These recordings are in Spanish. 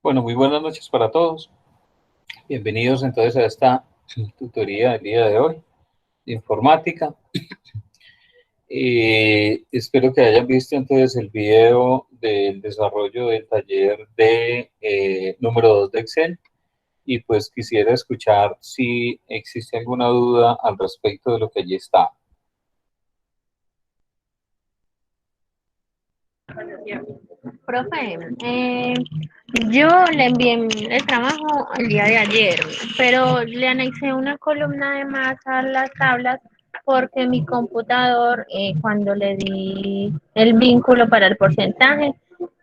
Bueno, muy buenas noches para todos. Bienvenidos entonces a esta tutoría del día de hoy de informática. Espero que hayan visto entonces el video del desarrollo del taller de número 2 de Excel y pues quisiera escuchar si existe alguna duda al respecto de lo que allí está. Profe, yo le envié el trabajo el día de ayer, pero le anexé una columna de más a las tablas porque mi computador, cuando le di el vínculo para el porcentaje,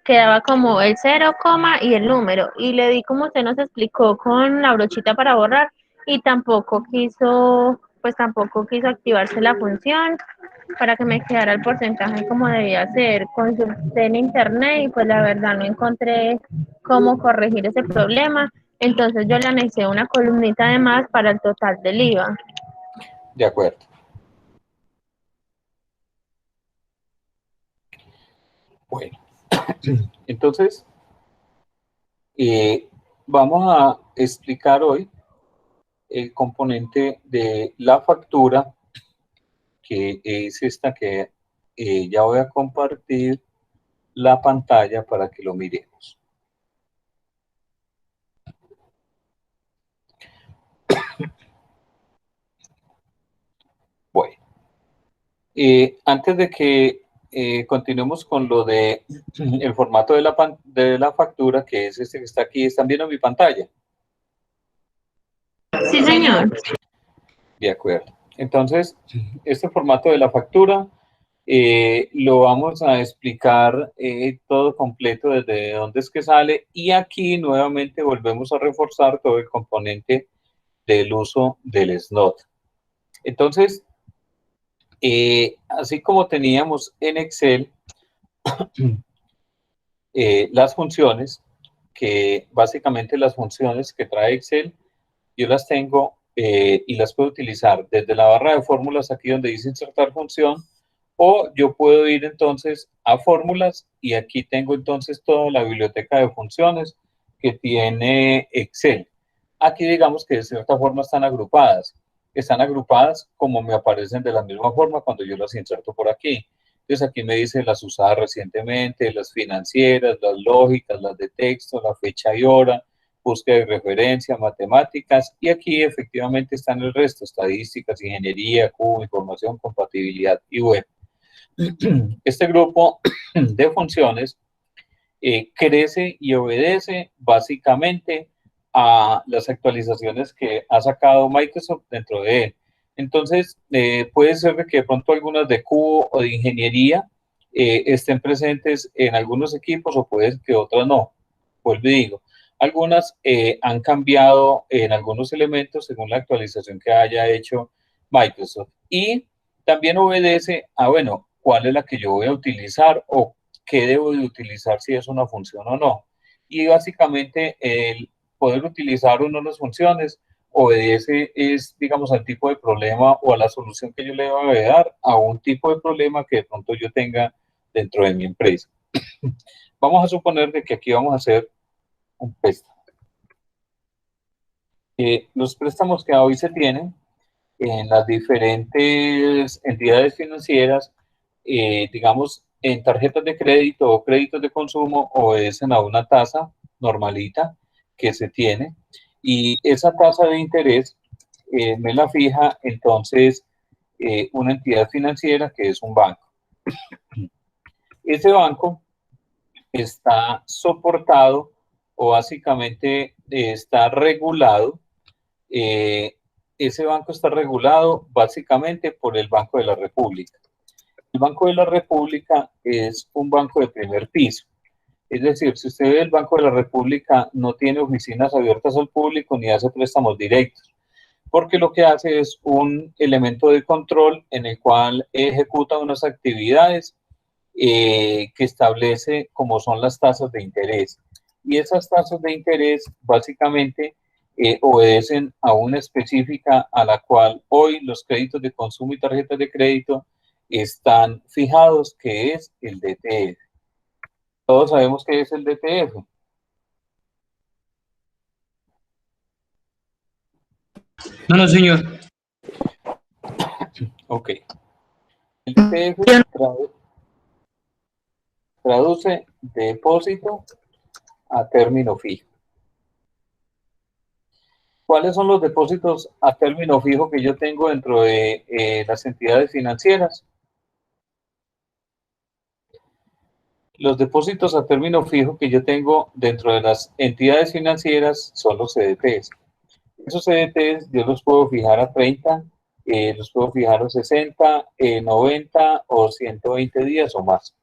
quedaba como el cero, coma y el número. Y le di como usted nos explicó con la brochita para borrar y tampoco quiso activarse la función para que me quedara el porcentaje como debía ser. Consulté en internet y pues la verdad no encontré cómo corregir ese problema. Entonces yo le anexé una columnita de más para el total del IVA. De acuerdo. Bueno, entonces vamos a explicar hoy el componente de la factura, que es esta que ya voy a compartir la pantalla para que lo miremos. Bueno, antes de que continuemos con lo de el formato de la factura, que es este que está aquí, ¿están viendo mi pantalla? Sí, señor. De acuerdo. Entonces, este formato de la factura lo vamos a explicar todo completo desde dónde es que sale, y aquí nuevamente volvemos a reforzar todo el componente del uso del SNOT. Entonces, así como teníamos en Excel las funciones, que básicamente las funciones que trae Excel, yo las tengo y las puedo utilizar desde la barra de fórmulas aquí donde dice insertar función, o yo puedo ir entonces a fórmulas y aquí tengo entonces toda la biblioteca de funciones que tiene Excel. Aquí digamos que de cierta forma están agrupadas como me aparecen de la misma forma cuando yo las inserto por aquí. Entonces aquí me dice las usadas recientemente, las financieras, las lógicas, las de texto, la fecha y hora, búsqueda de referencia, matemáticas, y aquí efectivamente están el resto: estadísticas, ingeniería, cubo, información, compatibilidad y web. Este grupo de funciones crece y obedece básicamente a las actualizaciones que ha sacado Microsoft dentro de él. Entonces, puede ser que de pronto algunas de cubo o de ingeniería estén presentes en algunos equipos, o puede que otras no. Vuelvo y digo, algunas han cambiado en algunos elementos según la actualización que haya hecho Microsoft. Y también obedece a, bueno, cuál es la que yo voy a utilizar o qué debo de utilizar, si es una función o no. Y básicamente el poder utilizar una de las funciones obedece, es, digamos, al tipo de problema o a la solución que yo le voy a dar a un tipo de problema que de pronto yo tenga dentro de mi empresa. Vamos a suponer de que aquí vamos a hacer un préstamo. Los préstamos que hoy se tienen en las diferentes entidades financieras, digamos, en tarjetas de crédito o créditos de consumo, obedecen a una tasa normalita que se tiene, y esa tasa de interés me la fija entonces una entidad financiera que es un banco. Ese banco está soportado o básicamente está regulado. eh, Ese banco está regulado básicamente por el Banco de la República. El Banco de la República es un banco de primer piso. Es decir, si usted ve, el Banco de la República no tiene oficinas abiertas al público ni hace préstamos directos, porque lo que hace es un elemento de control en el cual ejecuta unas actividades que establece como son las tasas de interés. Y esas tasas de interés básicamente obedecen a una específica a la cual hoy los créditos de consumo y tarjetas de crédito están fijados, que es el DTF. Todos sabemos qué es el DTF. No, no, señor. Ok. El DTF traduce depósito a término fijo. ¿Cuáles son los depósitos a término fijo que yo tengo dentro de las entidades financieras? Los depósitos a término fijo que yo tengo dentro de las entidades financieras son los CDTs. Esos CDTs yo los puedo fijar a 30, los puedo fijar a 60, 90 o 120 días o más,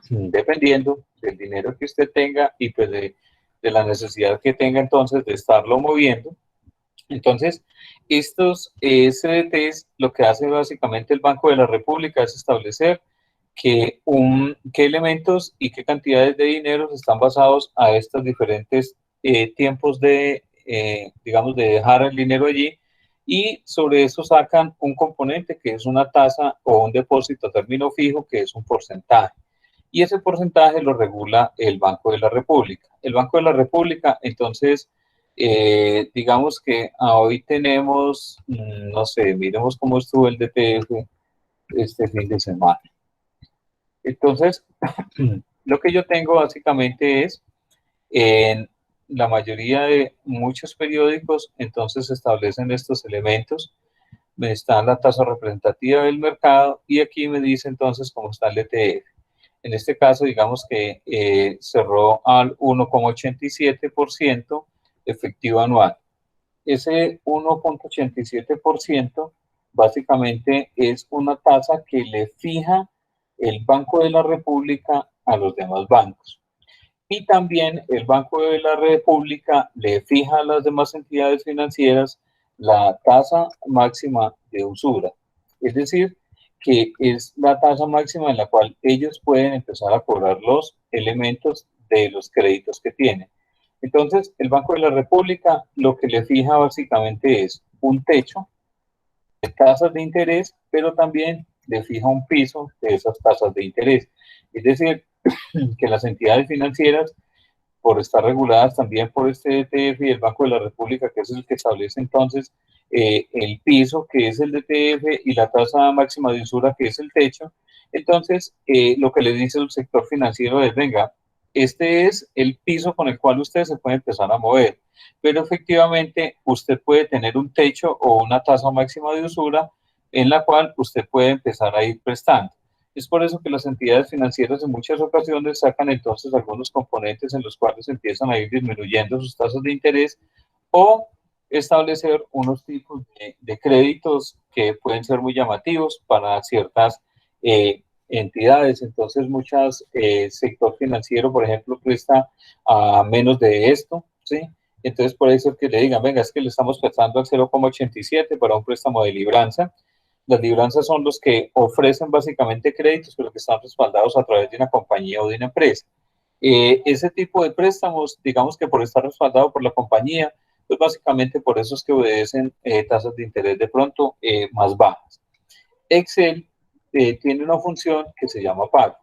dependiendo del dinero que usted tenga y pues de la necesidad que tenga entonces de estarlo moviendo. Entonces, estos CDTs, lo que hace básicamente el Banco de la República es establecer qué elementos y qué cantidades de dinero están basados a estos diferentes tiempos de, digamos, de dejar el dinero allí, y sobre eso sacan un componente que es una tasa o un depósito a término fijo, que es un porcentaje. Y ese porcentaje lo regula el Banco de la República. El Banco de la República, entonces, digamos que hoy tenemos, no sé, miremos cómo estuvo el DTF este fin de semana. Entonces, lo que yo tengo básicamente es, en la mayoría de muchos periódicos, entonces establecen estos elementos. Me está la tasa representativa del mercado y aquí me dice entonces cómo está el ETF. En este caso, digamos que cerró al 1,87% efectivo anual. Ese 1,87% básicamente es una tasa que le fija el Banco de la República a los demás bancos. Y también el Banco de la República le fija a las demás entidades financieras la tasa máxima de usura. Es decir, que es la tasa máxima en la cual ellos pueden empezar a cobrar los elementos de los créditos que tienen. Entonces, el Banco de la República lo que le fija básicamente es un techo de tasas de interés, pero también le fija un piso de esas tasas de interés. Es decir, que las entidades financieras, por estar reguladas también por este DTF y el Banco de la República, que es el que establece entonces el piso, que es el DTF, y la tasa máxima de usura, que es el techo. Entonces, lo que le dice el sector financiero es, venga, este es el piso con el cual usted se puede empezar a mover, pero efectivamente usted puede tener un techo o una tasa máxima de usura en la cual usted puede empezar a ir prestando. Es por eso que las entidades financieras en muchas ocasiones sacan entonces algunos componentes en los cuales empiezan a ir disminuyendo sus tasas de interés o establecer unos tipos de créditos que pueden ser muy llamativos para ciertas entidades. Entonces, muchas sector financiero, por ejemplo, presta a menos de esto, ¿sí? Entonces, por eso que le digan, venga, es que le estamos prestando al 0,87 para un préstamo de libranza. Las libranzas son los que ofrecen básicamente créditos, pero que están respaldados a través de una compañía o de una empresa. Ese tipo de préstamos, digamos que por estar respaldado por la compañía, pues básicamente por eso es que obedecen tasas de interés de pronto más bajas. Excel tiene una función que se llama pago.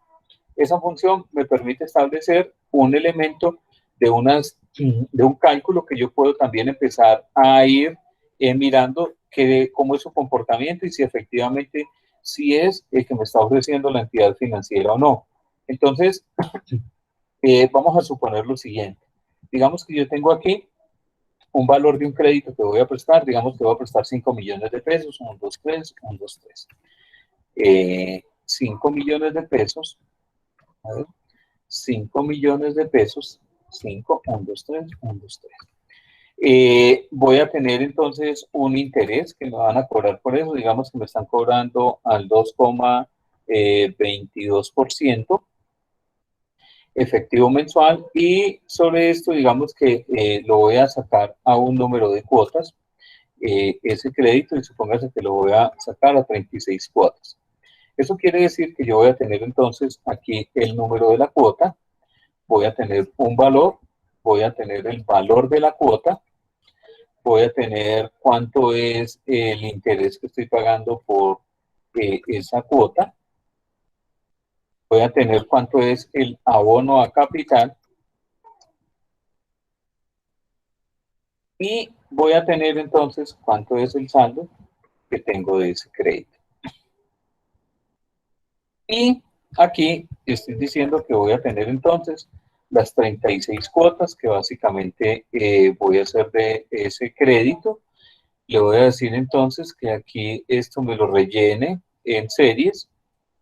Esa función me permite establecer un elemento de un cálculo que yo puedo también empezar a ir mirando cómo es su comportamiento y si efectivamente si es el que me está ofreciendo la entidad financiera o no. Entonces, vamos a suponer lo siguiente. Digamos que yo tengo aquí un valor de un crédito que voy a prestar, digamos que voy a prestar 5 millones de pesos, 1, 2, 3, 1, 2, 3. 5 millones de pesos, a ver, 5 millones de pesos, 5, 1, 2, 3, 1, 2, 3. Voy a tener entonces un interés que me van a cobrar por eso, digamos que me están cobrando al 2,22% efectivo mensual, y sobre esto digamos que lo voy a sacar a un número de cuotas, ese crédito, y supóngase que lo voy a sacar a 36 cuotas. Eso quiere decir que yo voy a tener entonces aquí el número de la cuota, voy a tener un valor, voy a tener el valor de la cuota, voy a tener cuánto es el interés que estoy pagando por esa cuota, voy a tener cuánto es el abono a capital, y voy a tener entonces cuánto es el saldo que tengo de ese crédito. Y aquí estoy diciendo que voy a tener entonces las 36 cuotas que básicamente voy a hacer de ese crédito. Le voy a decir entonces que aquí esto me lo rellene en series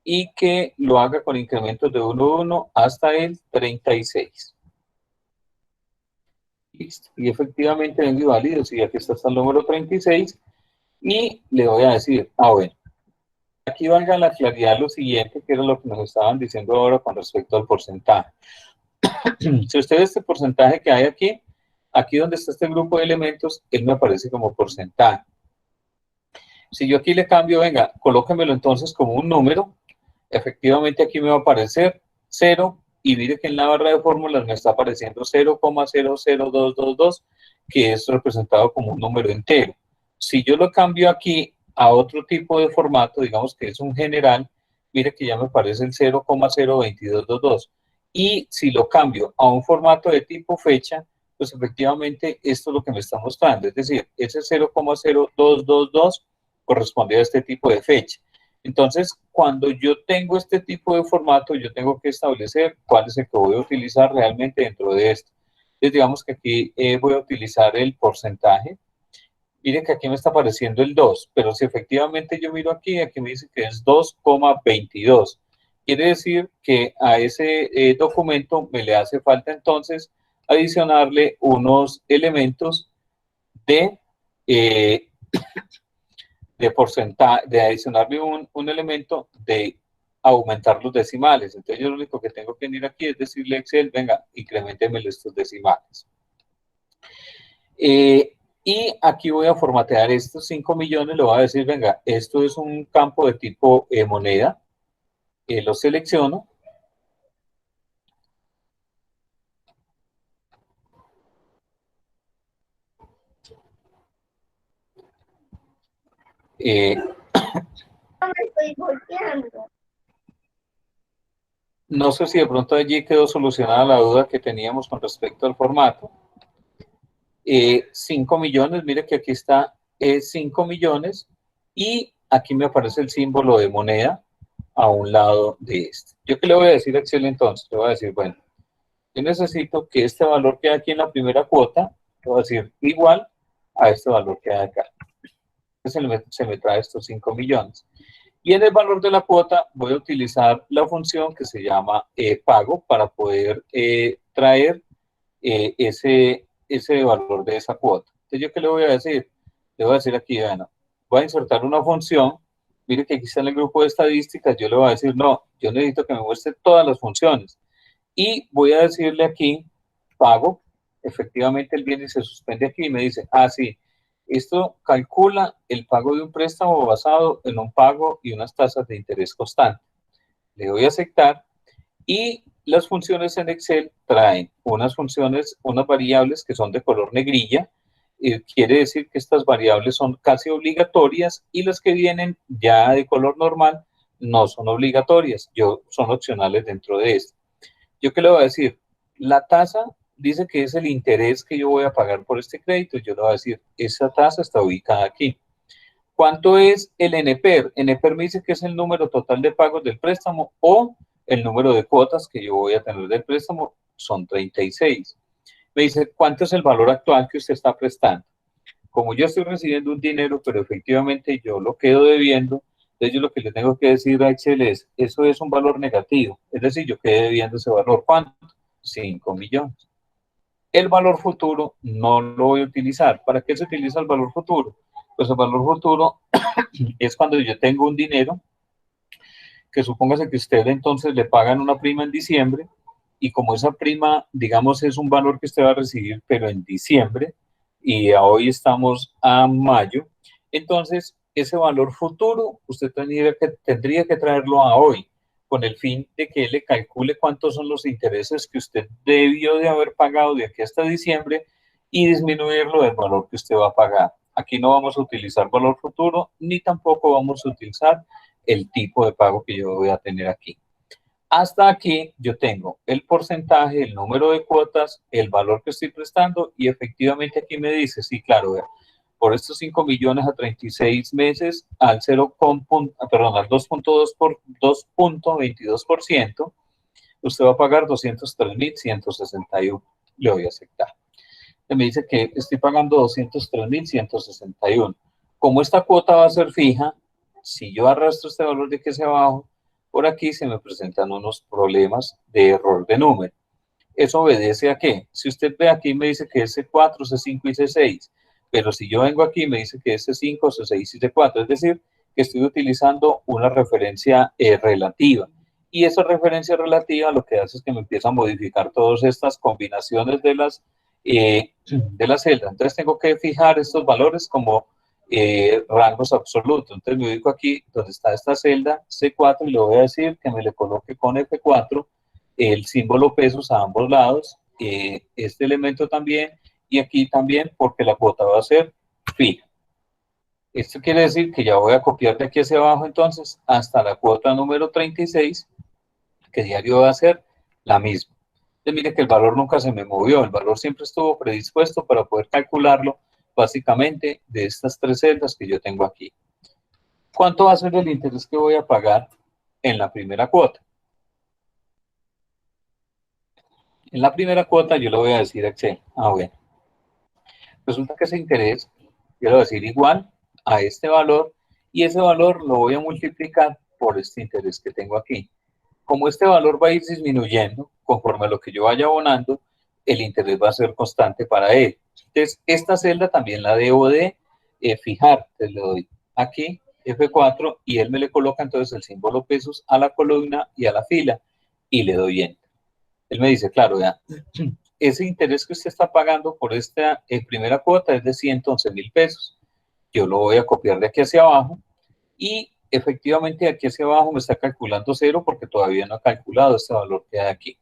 y que lo haga con incrementos de 1 hasta el 36. Listo. Y efectivamente vengo y valido, si aquí está hasta el número 36 y le voy a decir, bueno, aquí valga la claridad lo siguiente, que era lo que nos estaban diciendo ahora con respecto al porcentaje. Si usted ve este porcentaje que hay aquí, aquí donde está este grupo de elementos, él me aparece como porcentaje. Si yo aquí le cambio, venga, colóquemelo entonces como un número, efectivamente aquí me va a aparecer 0 y mire que en la barra de fórmulas me está apareciendo 0,00222, que es representado como un número entero. Si yo lo cambio aquí a otro tipo de formato, digamos que es un general, mire que ya me aparece el 0,02222. Y si lo cambio a un formato de tipo fecha, pues efectivamente esto es lo que me está mostrando, es decir, ese 0,0222 corresponde a este tipo de fecha. Entonces, cuando yo tengo este tipo de formato, yo tengo que establecer cuál es el que voy a utilizar realmente dentro de esto. Entonces, digamos que aquí voy a utilizar el porcentaje. Mire que aquí me está apareciendo el 2, pero si efectivamente yo miro aquí, aquí me dice que es 2,22. Quiere decir que a ese documento me le hace falta entonces adicionarle unos elementos de porcentaje, de adicionarle un elemento de aumentar los decimales. Entonces yo lo único que tengo que ir aquí es decirle a Excel, venga, incrementeme estos decimales. Y aquí voy a formatear estos 5 millones, le voy a decir, venga, esto es un campo de tipo moneda, lo selecciono. No sé si de pronto allí quedó solucionada la duda que teníamos con respecto al formato. 5 millones, mire que aquí está 5 millones y aquí me aparece el símbolo de moneda a un lado de este. ¿Yo qué le voy a decir a Excel entonces? Le voy a decir, bueno, yo necesito que este valor que hay aquí en la primera cuota, le voy a decir igual a este valor que hay acá. Entonces se me trae estos 5 millones. Y en el valor de la cuota voy a utilizar la función que se llama pago para poder traer ese valor de esa cuota. Entonces, ¿yo qué le voy a decir? Le voy a decir aquí, bueno, voy a insertar una función. Mire que aquí está en el grupo de estadísticas. Yo le voy a decir, no, yo necesito que me muestre todas las funciones. Y voy a decirle aquí, pago. Efectivamente, él viene y se suspende aquí y me dice, sí, esto calcula el pago de un préstamo basado en un pago y unas tasas de interés constante. Le doy a aceptar y las funciones en Excel traen unas funciones, unas variables que son de color negrilla. Quiere decir que estas variables son casi obligatorias y las que vienen ya de color normal no son obligatorias, son opcionales dentro de esto. ¿Yo qué le voy a decir? La tasa dice que es el interés que yo voy a pagar por este crédito. Yo le voy a decir, esa tasa está ubicada aquí. ¿Cuánto es el NPER? NPER me dice que es el número total de pagos del préstamo o el número de cuotas que yo voy a tener del préstamo, son 36. Me dice, ¿cuánto es el valor actual que usted está prestando? Como yo estoy recibiendo un dinero, pero efectivamente yo lo quedo debiendo, entonces yo lo que le tengo que decir a Excel es, eso es un valor negativo, es decir, yo quedé debiendo ese valor, ¿cuánto? 5 millones. El valor futuro no lo voy a utilizar. ¿Para qué se utiliza el valor futuro? Pues el valor futuro es cuando yo tengo un dinero que supóngase que usted entonces le pagan una prima en diciembre y como esa prima, digamos, es un valor que usted va a recibir, pero en diciembre, y hoy estamos a mayo, entonces ese valor futuro usted tendría que traerlo a hoy, con el fin de que él le calcule cuántos son los intereses que usted debió de haber pagado de aquí hasta diciembre y disminuirlo del valor que usted va a pagar. Aquí no vamos a utilizar valor futuro, ni tampoco vamos a utilizar el tipo de pago que yo voy a tener aquí. Hasta aquí yo tengo el porcentaje, el número de cuotas, el valor que estoy prestando y efectivamente aquí me dice, sí, claro, vea, por estos 5 millones a 36 meses al 0, perdón, al 2.22%, usted va a pagar 203.161. Le voy a aceptar. Me dice que estoy pagando 203.161. Como esta cuota va a ser fija, si yo arrastro este valor de aquí hacia abajo, por aquí se me presentan unos problemas de error de número. ¿Eso obedece a qué? Si usted ve aquí me dice que es C4, C5 y C6, pero si yo vengo aquí me dice que es C5, C6 y C4, es decir, que estoy utilizando una referencia relativa. Y esa referencia relativa lo que hace es que me empieza a modificar todas estas combinaciones de las celdas. Entonces tengo que fijar estos valores como rangos absolutos. Entonces me ubico aquí donde está esta celda C4 y le voy a decir que me le coloque con F4 el símbolo pesos a ambos lados, este elemento también, y aquí también porque la cuota va a ser fija. Esto quiere decir que ya voy a copiar de aquí hacia abajo entonces hasta la cuota número 36, que diario va a ser la misma. Entonces mire que el valor nunca se me movió, el valor siempre estuvo predispuesto para poder calcularlo básicamente de estas tres celdas que yo tengo aquí. ¿Cuánto va a ser el interés que voy a pagar en la primera cuota? En la primera cuota yo le voy a decir a Excel, bueno, resulta que ese interés, yo le voy a decir igual a este valor y ese valor lo voy a multiplicar por este interés que tengo aquí. Como este valor va a ir disminuyendo conforme a lo que yo vaya abonando, el interés va a ser constante para él. Entonces, esta celda también la debo de fijar. Entonces, le doy aquí F4 y él me le coloca entonces el símbolo pesos a la columna y a la fila y le doy Enter. Él me dice, claro, ya, ese interés que usted está pagando por esta primera cuota es de 111.000 pesos. Yo lo voy a copiar de aquí hacia abajo y efectivamente de aquí hacia abajo me está calculando cero porque todavía no ha calculado este valor que hay aquí.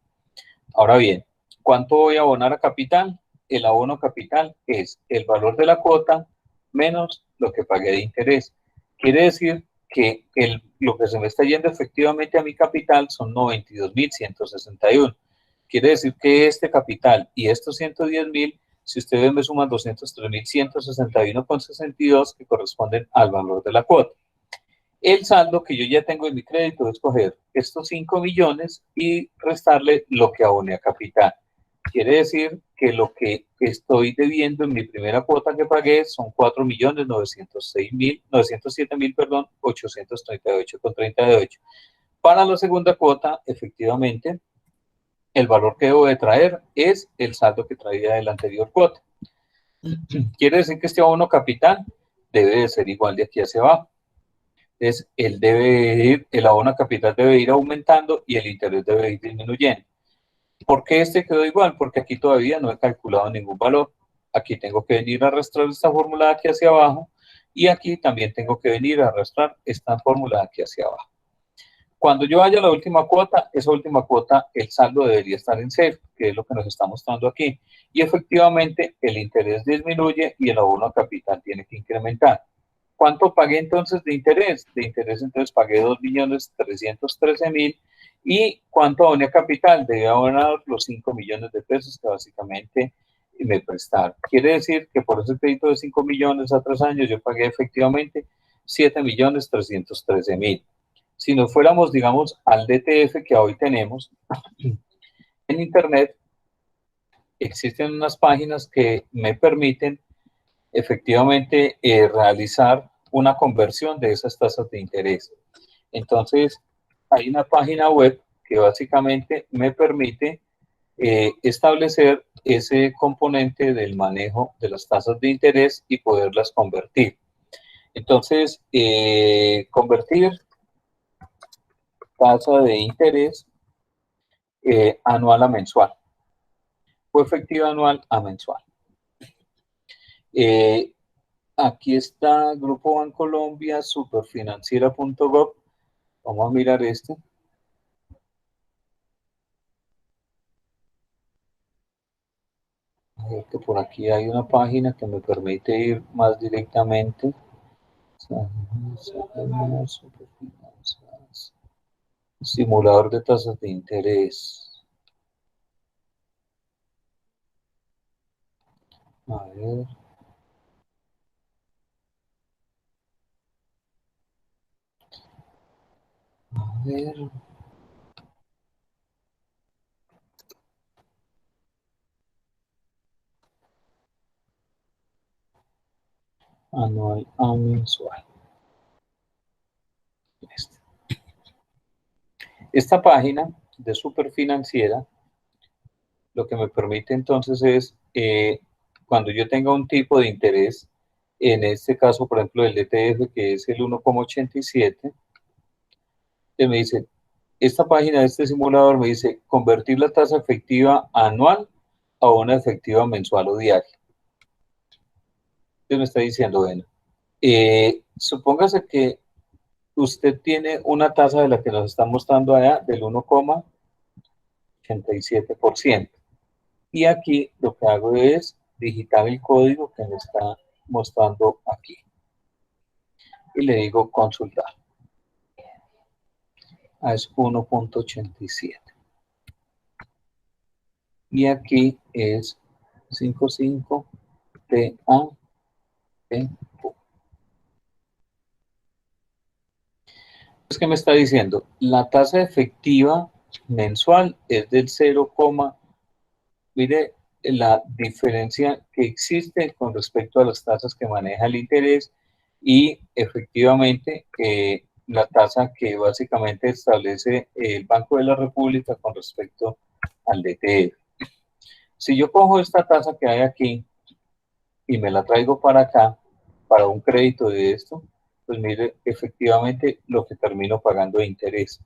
Ahora bien, ¿cuánto voy a abonar a capital? El abono capital es el valor de la cuota menos lo que pagué de interés. Quiere decir que lo que se me está yendo efectivamente a mi capital son 92.161. Quiere decir que este capital y estos 110.000, si ustedes me suman 203.161,62 que corresponden al valor de la cuota. El saldo que yo ya tengo en mi crédito es coger estos 5 millones y restarle lo que aboné a capital. Quiere decir que lo que estoy debiendo en mi primera cuota que pagué son 4.907.000, perdón, 838,38. Para la segunda cuota, efectivamente, el valor que debo de traer es el saldo que traía de la anterior cuota. Quiere decir que este abono capital debe de ser igual de aquí hacia abajo. Entonces, el abono capital debe ir aumentando y el interés debe ir disminuyendo. ¿Por qué este quedó igual? Porque aquí todavía no he calculado ningún valor. Aquí tengo que venir a arrastrar esta fórmula de aquí hacia abajo y aquí también tengo que venir a arrastrar esta fórmula de aquí hacia abajo. Cuando yo vaya a la última cuota, esa última cuota, el saldo debería estar en cero, que es lo que nos está mostrando aquí. Y efectivamente, el interés disminuye y el abono capital tiene que incrementar. ¿Cuánto pagué entonces de interés? De interés entonces pagué 2.313.000. ¿Y cuánto aboné a capital? Debí abonar los 5 millones de pesos que básicamente me prestaron. Quiere decir que por ese crédito de 5 millones a 3 años yo pagué efectivamente 7.313.000. Si nos fuéramos, digamos, al DTF que hoy tenemos, en Internet existen unas páginas que me permiten efectivamente realizar una conversión de esas tasas de interés. Entonces, hay una página web que básicamente me permite establecer ese componente del manejo de las tasas de interés y poderlas convertir. Entonces, convertir tasa de interés anual a mensual o efectiva anual a mensual. Aquí está Grupo Bancolombia, superfinanciera.gov. Vamos a mirar este. A ver que por aquí hay una página que me permite ir más directamente. Simulador de tasas de interés. A ver. A ver. Anual a mensual. Esta página de Superfinanciera lo que me permite entonces es, cuando yo tenga un tipo de interés, en este caso, por ejemplo, el ETF, que es el 1,87, me dice, esta página de este simulador me dice convertir la tasa efectiva anual a una efectiva mensual o diaria. Entonces me está diciendo, bueno, supóngase que usted tiene una tasa de la que nos está mostrando allá del 1,87%. Y aquí lo que hago es digitar el código que me está mostrando aquí. Y le digo consultar. Es 1,87. Y aquí es 55TAP. Es que me está diciendo, la tasa efectiva mensual es del 0, mire la diferencia que existe con respecto a las tasas que maneja el interés y efectivamente la tasa que básicamente establece el Banco de la República con respecto al DTF. Si yo cojo esta tasa que hay aquí y me la traigo para acá, para un crédito de esto, pues mire, efectivamente lo que termino pagando de interés.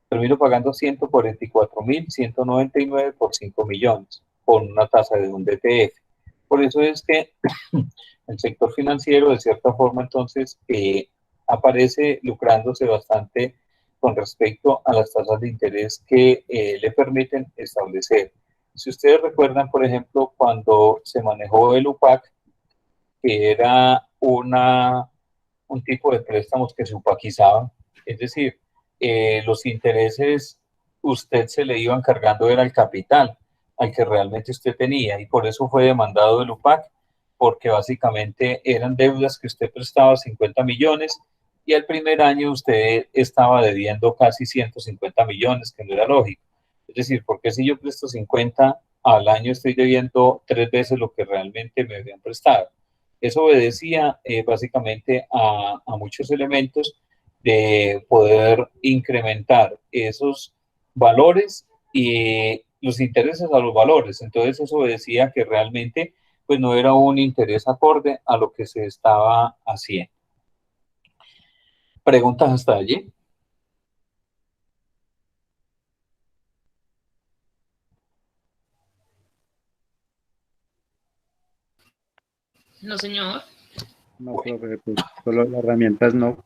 Termino pagando 144.199 por 5 millones, con una tasa de un DTF. Por eso es que el sector financiero, de cierta forma, entonces, aparece lucrándose bastante con respecto a las tasas de interés que le permiten establecer. Si ustedes recuerdan, por ejemplo, cuando se manejó el UPAC, que era un tipo de préstamos que se upaquizaban, es decir, los intereses usted se le iban cargando era el capital al que realmente usted tenía y por eso fue demandado el UPAC, porque básicamente eran deudas que usted prestaba 50 millones y al primer año usted estaba debiendo casi 150 millones, que no era lógico. Es decir, porque si yo presto 50 al año estoy debiendo 3 veces lo que realmente me habían prestado. Eso obedecía básicamente a muchos elementos de poder incrementar esos valores y los intereses a los valores. Entonces eso obedecía que realmente pues no era un interés acorde a lo que se estaba haciendo. ¿Preguntas hasta allí? No, señor. No, profe, pues solo las herramientas no.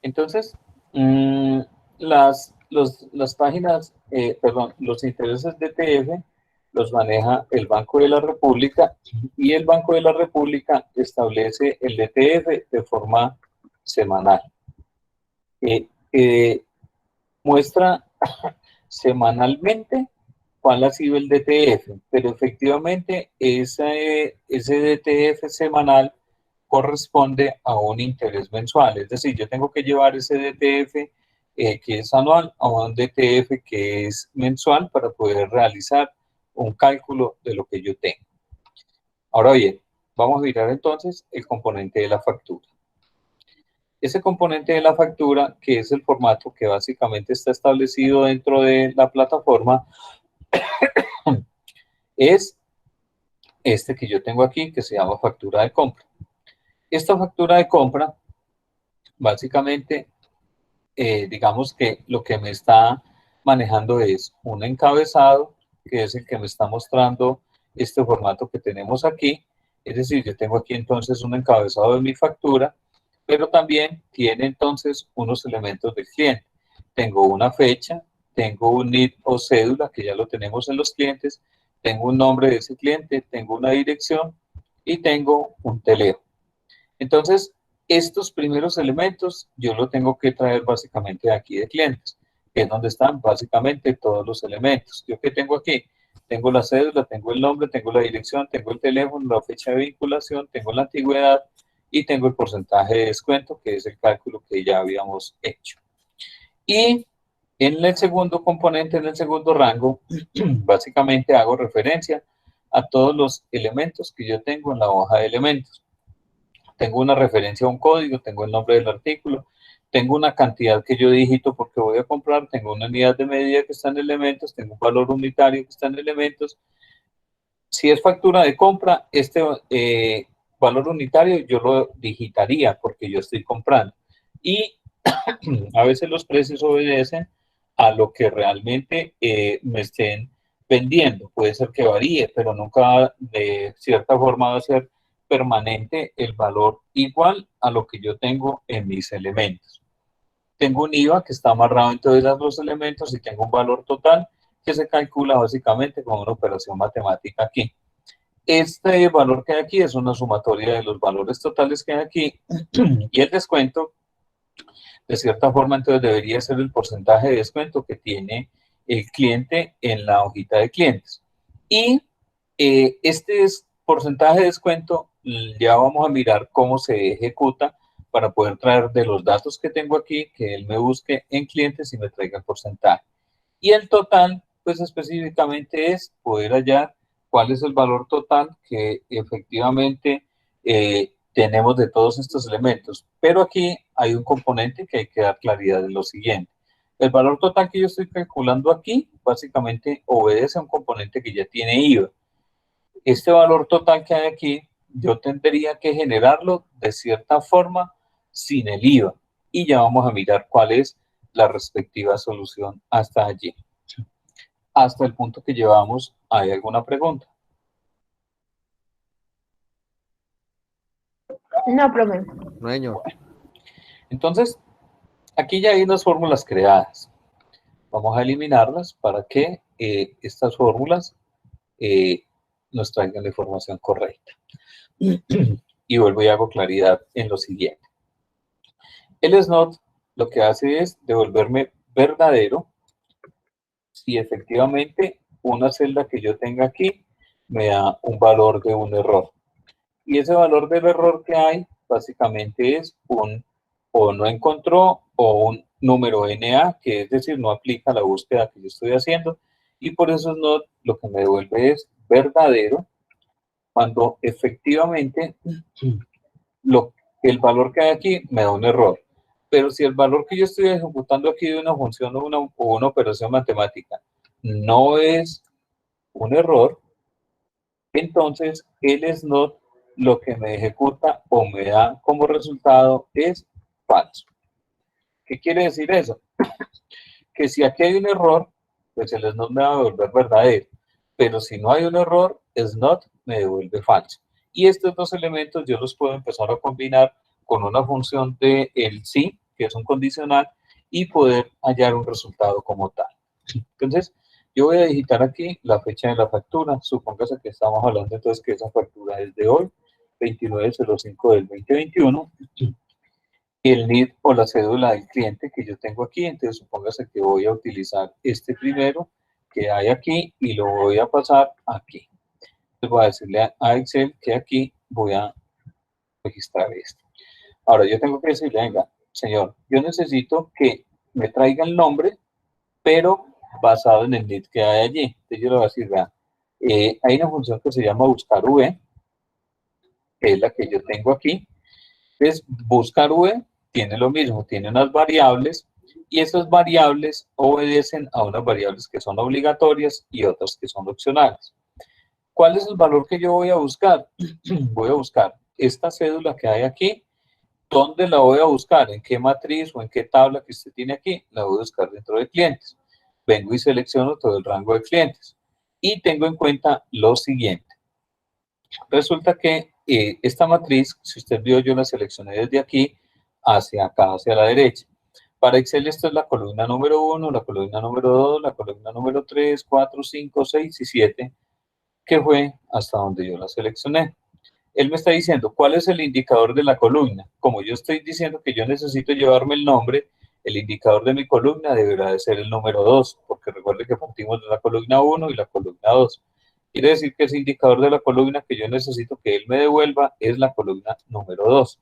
Entonces, las páginas, perdón, los intereses de TF los maneja el Banco de la República y el Banco de la República establece el DTF de forma semanal. Muestra semanalmente cuál ha sido el DTF, pero efectivamente ese DTF semanal corresponde a un interés mensual, es decir, yo tengo que llevar ese DTF que es anual a un DTF que es mensual para poder realizar un cálculo de lo que yo tengo. Ahora bien, vamos a mirar entonces el componente de la factura. Ese componente de la factura, que es el formato que básicamente está establecido dentro de la plataforma, es este que yo tengo aquí, que se llama factura de compra. Esta factura de compra, básicamente, digamos que lo que me está manejando es un encabezado, que es el que me está mostrando este formato que tenemos aquí. Es decir, yo tengo aquí entonces un encabezado de mi factura, pero también tiene entonces unos elementos del cliente. Tengo una fecha, tengo un NID o cédula, que ya lo tenemos en los clientes, tengo un nombre de ese cliente, tengo una dirección y tengo un teléfono. Entonces, estos primeros elementos yo lo tengo que traer básicamente de aquí de clientes. que es donde están básicamente todos los elementos. ¿Yo qué tengo aquí? Tengo la cédula, tengo el nombre, tengo la dirección, tengo el teléfono, la fecha de vinculación, tengo la antigüedad y tengo el porcentaje de descuento, que es el cálculo que ya habíamos hecho. Y en el segundo componente, en el segundo rango, básicamente hago referencia a todos los elementos que yo tengo en la hoja de elementos. Tengo una referencia a un código, tengo el nombre del artículo, tengo una cantidad que yo digito porque voy a comprar, tengo una unidad de medida que está en elementos, tengo un valor unitario que está en elementos. Si es factura de compra, este valor unitario yo lo digitaría porque yo estoy comprando. Y a veces los precios obedecen a lo que realmente me estén vendiendo. Puede ser que varíe, pero nunca de cierta forma va a ser permanente el valor igual a lo que yo tengo en mis elementos. Tengo un IVA que está amarrado en todos los elementos y tengo un valor total que se calcula básicamente con una operación matemática aquí. Este valor que hay aquí es una sumatoria de los valores totales que hay aquí y el descuento, de cierta forma, entonces debería ser el porcentaje de descuento que tiene el cliente en la hojita de clientes. Y este porcentaje de descuento ya vamos a mirar cómo se ejecuta para poder traer de los datos que tengo aquí, que él me busque en clientes y me traiga el porcentaje. Y el total, pues específicamente es poder hallar cuál es el valor total que efectivamente tenemos de todos estos elementos. Pero aquí hay un componente que hay que dar claridad de lo siguiente. El valor total que yo estoy calculando aquí, básicamente obedece a un componente que ya tiene IVA. Este valor total que hay aquí, yo tendría que generarlo de cierta forma sin el IVA. Y ya vamos a mirar cuál es la respectiva solución hasta allí. Hasta el punto que llevamos, ¿hay alguna pregunta? No, profe. No, señor. Entonces, aquí ya hay unas fórmulas creadas. Vamos a eliminarlas para que estas fórmulas nos traigan la información correcta. Y vuelvo y hago claridad en lo siguiente. El SNOT lo que hace es devolverme verdadero si efectivamente una celda que yo tenga aquí me da un valor de un error. Y ese valor del error que hay básicamente es un o no encontró o un número NA, que es decir, no aplica la búsqueda que yo estoy haciendo. Y por eso SNOT lo que me devuelve es verdadero cuando efectivamente el valor que hay aquí me da un error. Pero si el valor que yo estoy ejecutando aquí de una función o una operación matemática no es un error, entonces el SNOT lo que me ejecuta o me da como resultado es falso. ¿Qué quiere decir eso? Que si aquí hay un error, pues el SNOT me va a devolver verdadero. Pero si no hay un error, SNOT me devuelve falso. Y estos dos elementos yo los puedo empezar a combinar con una función de el sí, que es un condicional, y poder hallar un resultado como tal. Entonces, yo voy a digitar aquí la fecha de la factura. Supóngase que estamos hablando entonces que esa factura es de hoy, 29/05 del 2021. El NID o la cédula del cliente que yo tengo aquí. Entonces, supóngase que voy a utilizar este primero que hay aquí y lo voy a pasar aquí. Entonces, voy a decirle a Excel que aquí voy a registrar esto. Ahora, yo tengo que decirle, venga, señor, yo necesito que me traiga el nombre, pero basado en el NID que hay allí. Entonces, yo le voy a decir, vea, hay una función que se llama buscar V, que es la que yo tengo aquí. Entonces, buscar V tiene lo mismo, tiene unas variables y esas variables obedecen a unas variables que son obligatorias y otras que son opcionales. ¿Cuál es el valor que yo voy a buscar? Voy a buscar esta cédula que hay aquí. ¿Dónde la voy a buscar? ¿En qué matriz o en qué tabla que usted tiene aquí? La voy a buscar dentro de clientes. Vengo y selecciono todo el rango de clientes. Y tengo en cuenta lo siguiente. Resulta que esta matriz, si usted vio, yo la seleccioné desde aquí hacia acá, hacia la derecha. Para Excel esto es la columna número 1, la columna número 2, la columna número 3, 4, 5, 6 y 7, que fue hasta donde yo la seleccioné. Él me está diciendo cuál es el indicador de la columna. Como yo estoy diciendo que yo necesito llevarme el nombre, El indicador de mi columna deberá de ser el número 2, porque recuerde que partimos de la columna 1 y la columna 2. Quiere decir que ese indicador de la columna que yo necesito que él me devuelva es la columna número 2.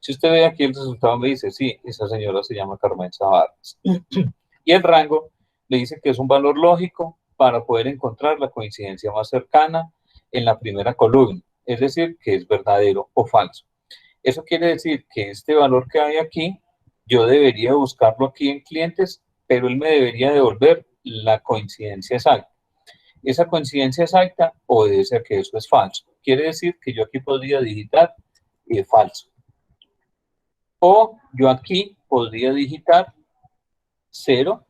Si usted ve aquí el resultado me dice, sí, esa señora se llama Carmenza Vargas. Y el rango le dice que es un valor lógico para poder encontrar la coincidencia más cercana en la primera columna, es decir, que es verdadero o falso. Eso quiere decir que este valor que hay aquí, yo debería buscarlo aquí en clientes, pero él me debería devolver la coincidencia exacta. Esa coincidencia exacta obedece a que eso es falso. Quiere decir que yo aquí podría digitar falso. O yo aquí podría digitar 0,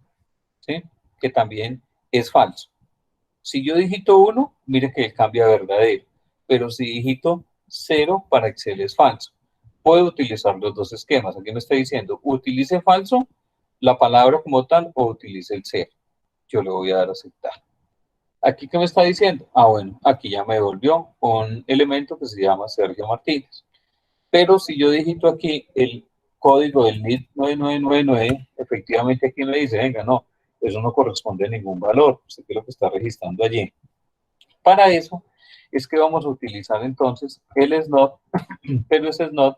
¿sí? Que también es falso. Si yo digito 1, mire que cambia a verdadero. Pero si digito 0, para Excel es falso. Puedo utilizar los dos esquemas. Aquí me está diciendo, utilice falso, la palabra como tal, o utilice el 0. Yo le voy a dar a aceptar. ¿Aquí qué me está diciendo? Ah, bueno, aquí ya me devolvió un elemento que se llama Sergio Martínez. Pero si yo digito aquí el código del NID 9999, efectivamente aquí me dice, venga, no, eso no corresponde a ningún valor. Usted qué es lo que está registrando allí. Para eso es que vamos a utilizar entonces el SNOT, pero ese SNOT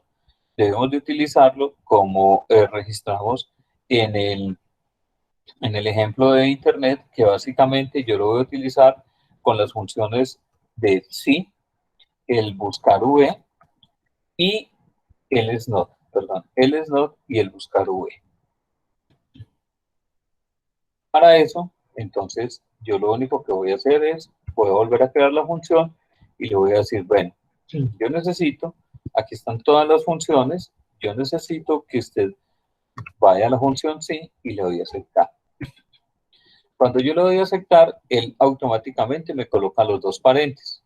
debemos de utilizarlo como registramos en el ejemplo de Internet, que básicamente yo lo voy a utilizar con las funciones de sí, el buscar v y el SNOT, perdón, el SNOT y el buscar v. Para eso, entonces, yo lo único que voy a hacer es, voy a volver a crear la función y le voy a decir, bueno, yo necesito, aquí están todas las funciones, yo necesito que usted vaya a la función sí y le doy a aceptar. Cuando yo le doy a aceptar, él automáticamente me coloca los dos paréntesis.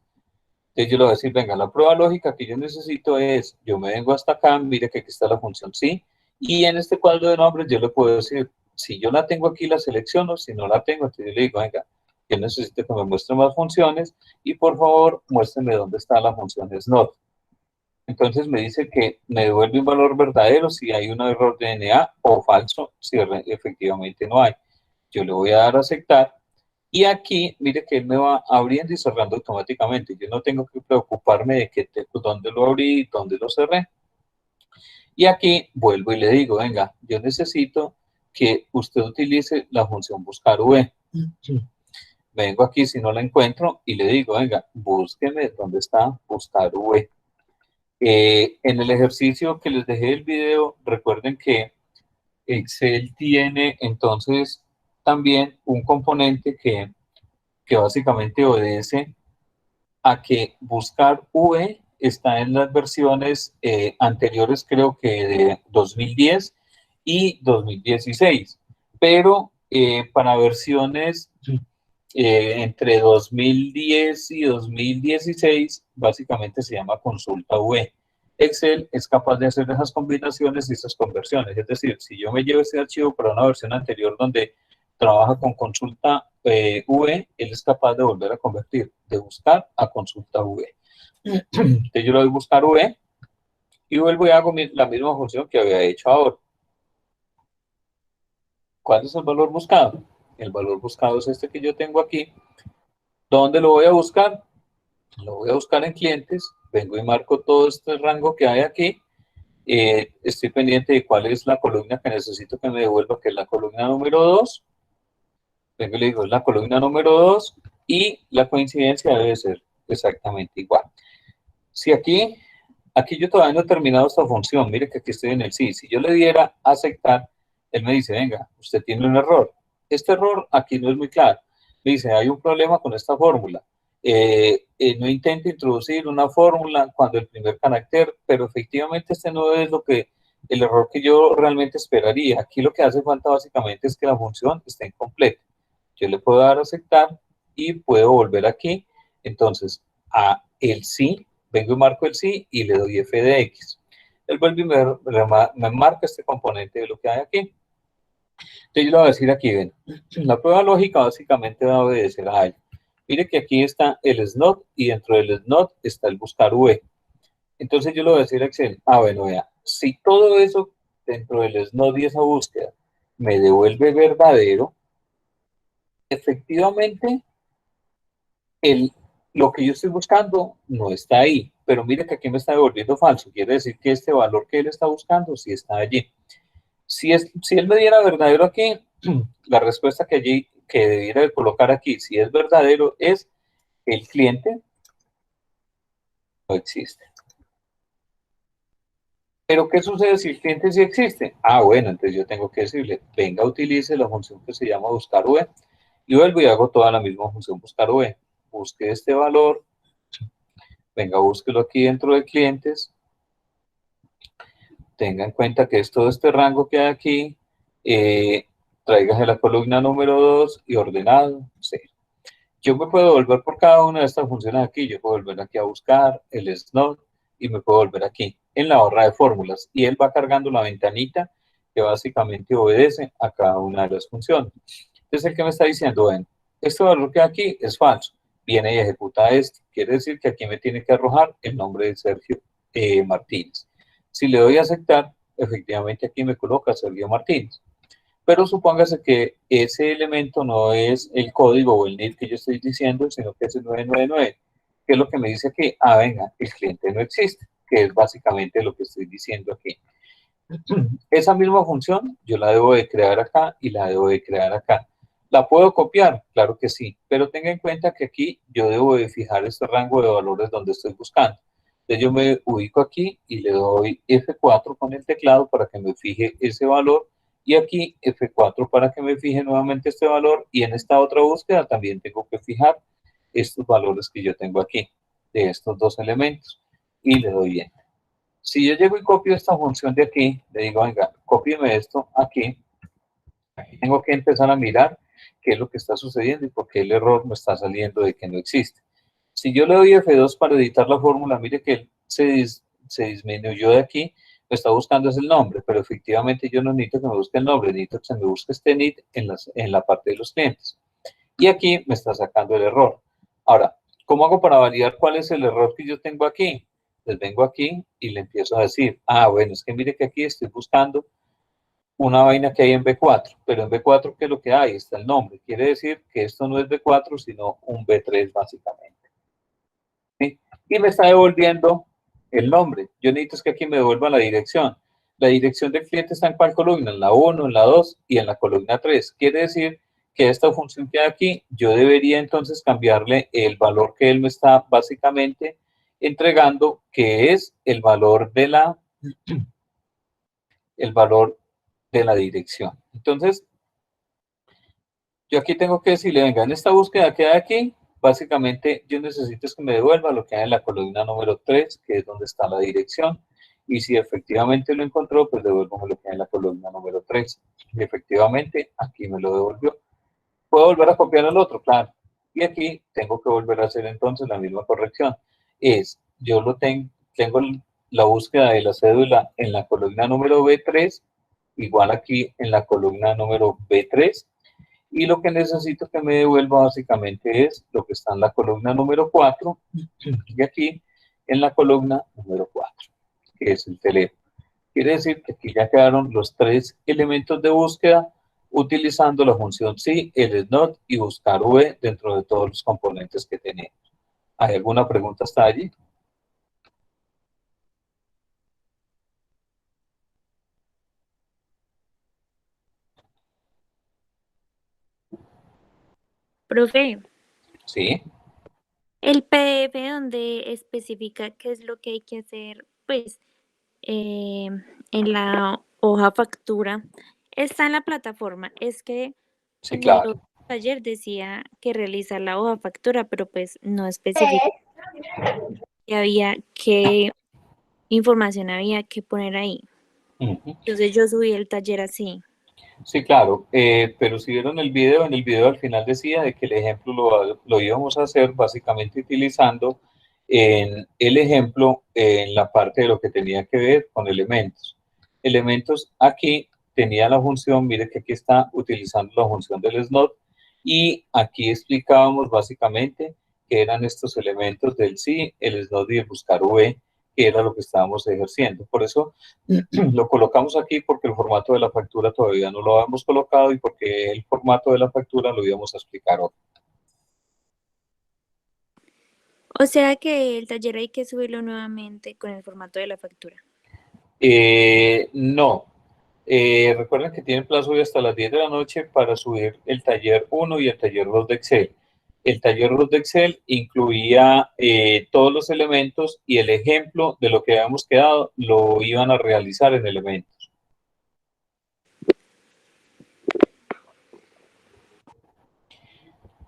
Entonces yo le voy a decir, venga, la prueba lógica que yo necesito es, yo me vengo hasta acá, mire que aquí está la función sí, y en este cuadro de nombres yo le puedo decir, si yo la tengo aquí la selecciono, si no la tengo, entonces yo le digo, venga, yo necesito que me muestre más funciones, y por favor, muéstreme dónde está la función SNOT. Entonces me dice que me devuelve un valor verdadero si hay un error de DNA o falso si efectivamente no hay. Yo le voy a dar a aceptar y aquí, mire que él me va abriendo y cerrando automáticamente. Yo no tengo que preocuparme de que dónde lo abrí y dónde lo cerré. Y aquí vuelvo y le digo, venga, yo necesito que usted utilice la función buscar v. Vengo aquí si no la encuentro y le digo, venga, búsqueme dónde está buscar v. En el ejercicio que les dejé el video, recuerden que Excel tiene entonces también un componente que básicamente obedece a que buscar V está en las versiones anteriores, creo que de 2010 y 2016, pero para versiones entre 2010 y 2016, básicamente se llama consulta V. Excel es capaz de hacer esas combinaciones y esas conversiones. Es decir, si yo me llevo ese archivo para una versión anterior donde trabaja con consulta V, él es capaz de volver a convertir de buscar a consulta V. Entonces yo le doy buscar V y vuelvo y hago la misma función que había hecho ahora. ¿Cuál es el valor buscado? El valor buscado es este que yo tengo aquí. ¿Dónde lo voy a buscar? Lo voy a buscar en clientes. Vengo y marco todo este rango que hay aquí. Estoy pendiente de cuál es la columna que necesito que me devuelva, que es la columna número 2. Vengo y le digo, es la columna número 2 y la coincidencia debe ser exactamente igual. Si aquí yo todavía no he terminado esta función, mire que aquí estoy en el sí. Si yo le diera a aceptar, él me dice, venga, usted tiene un error. Este error aquí no es muy claro. Me dice, hay un problema con esta fórmula. No intente introducir una fórmula cuando el primer carácter, pero efectivamente este no es el error que yo realmente esperaría. Aquí lo que hace falta básicamente es que la función esté incompleta. Yo le puedo dar a aceptar y puedo volver aquí. Entonces, a el sí, vengo y marco el sí y le doy f de x. Él vuelve y me marca este componente de lo que hay aquí. Entonces yo le voy a decir aquí, ven, la prueba lógica básicamente va a obedecer a él. Mire que aquí está el SNOT y dentro del SNOT está el buscar V. Entonces yo le voy a decir a Excel, bueno, vea, si todo eso dentro del SNOT y esa búsqueda me devuelve verdadero, efectivamente lo que yo estoy buscando no está ahí, pero mire que aquí me está devolviendo falso, quiere decir que este valor que él está buscando sí está allí. Si él me diera verdadero aquí, la respuesta que debiera de colocar aquí, si es verdadero, es el cliente no existe. Pero ¿qué sucede si el cliente sí existe? Ah, bueno, entonces yo tengo que decirle, venga, utilice la función que se llama buscar V, y vuelvo y hago toda la misma función buscar V. Busque este valor, venga, búsquelo aquí dentro de clientes, tenga en cuenta que es todo este rango que hay aquí, tráigase la columna número 2 y ordenado, sí. Yo me puedo volver por cada una de estas funciones aquí, yo puedo volver aquí a buscar el SNOT y me puedo volver aquí en la barra de fórmulas y él va cargando la ventanita que básicamente obedece a cada una de las funciones. Entonces el que me está diciendo, bueno, este valor que aquí es falso, viene y ejecuta esto, quiere decir que aquí me tiene que arrojar el nombre de Sergio Martínez. Si le doy a aceptar, efectivamente aquí me coloca Sergio Martínez. Pero supóngase que ese elemento no es el código o el NID que yo estoy diciendo, sino que es el 999. ¿Qué es lo que me dice aquí? Ah, venga, el cliente no existe, que es básicamente lo que estoy diciendo aquí. Esa misma función yo la debo de crear acá y la debo de crear acá. ¿La puedo copiar? Claro que sí, pero tenga en cuenta que aquí yo debo de fijar este rango de valores donde estoy buscando. Entonces yo me ubico aquí y le doy F4 con el teclado para que me fije ese valor y aquí F4 para que me fije nuevamente este valor y en esta otra búsqueda también tengo que fijar estos valores que yo tengo aquí de estos dos elementos y le doy Enter. Si yo llego y copio esta función de aquí, le digo, venga, cópieme esto aquí, tengo que empezar a mirar qué es lo que está sucediendo y por qué el error me está saliendo de que no existe. Si yo le doy F2 para editar la fórmula, mire que él se disminuyó de aquí, me está buscando es el nombre, pero efectivamente yo no necesito que me busque el nombre, necesito que se me busque este NID en la parte de los clientes. Y aquí me está sacando el error. Ahora, ¿cómo hago para validar cuál es el error que yo tengo aquí? Pues vengo aquí y le empiezo a decir, ah, bueno, es que mire que aquí estoy buscando una vaina que hay en B4, pero en B4, ¿qué es lo que hay? Está el nombre. Quiere decir que esto no es B4, sino un B3 básicamente. ¿Sí? Y me está devolviendo el nombre. Yo necesito que aquí me devuelva la dirección. La dirección del cliente está en cuál columna, en la 1, en la 2 y en la columna 3. Quiere decir que esta función que hay aquí, yo debería entonces cambiarle el valor que él me está básicamente entregando, que es el valor de la dirección. Entonces, yo aquí tengo que decirle, venga, en esta búsqueda que hay aquí, básicamente yo necesito que me devuelva lo que hay en la columna número 3, que es donde está la dirección. Y si efectivamente lo encontró, pues devuélvame lo que hay en la columna número 3. Y efectivamente, aquí me lo devolvió. ¿Puedo volver a copiar al otro? Claro. Y aquí tengo que volver a hacer entonces la misma corrección. Yo tengo la búsqueda de la cédula en la columna número B3, igual aquí en la columna número B3, y lo que necesito que me devuelva básicamente es lo que está en la columna número 4 y aquí en la columna número 4, que es el teléfono. Quiere decir que aquí ya quedaron los tres elementos de búsqueda utilizando la función sí, el SNOT y buscar V dentro de todos los componentes que tenemos. ¿Hay alguna pregunta hasta allí? Profe, Sí. el PDF donde especifica qué es lo que hay que hacer, pues, eh, en la hoja factura, está en la plataforma. Es que Sí, en el claro. otro taller decía que realizar la hoja factura, pero pues no especifica qué había, qué información había que poner ahí. Uh-huh. Entonces yo subí el taller así. Sí, claro, pero si vieron el video, en el video al final decía de que el ejemplo lo íbamos a hacer básicamente utilizando en el ejemplo en la parte de lo que tenía que ver con elementos. Elementos aquí tenía la función, mire que aquí está utilizando la función del SNOT y aquí explicábamos básicamente que eran estos elementos del sí, el SNOT y el buscar V que era lo que estábamos ejerciendo. Por eso lo colocamos aquí, porque el formato de la factura todavía no lo habíamos colocado y porque el formato de la factura lo íbamos a explicar hoy. O sea que el taller hay que subirlo nuevamente con el formato de la factura. No. Recuerden que tienen plazo hoy hasta las 10 de la noche para subir el taller 1 y el taller 2 de Excel. El taller 2 de Excel incluía todos los elementos y el ejemplo de lo que habíamos quedado lo iban a realizar en elementos.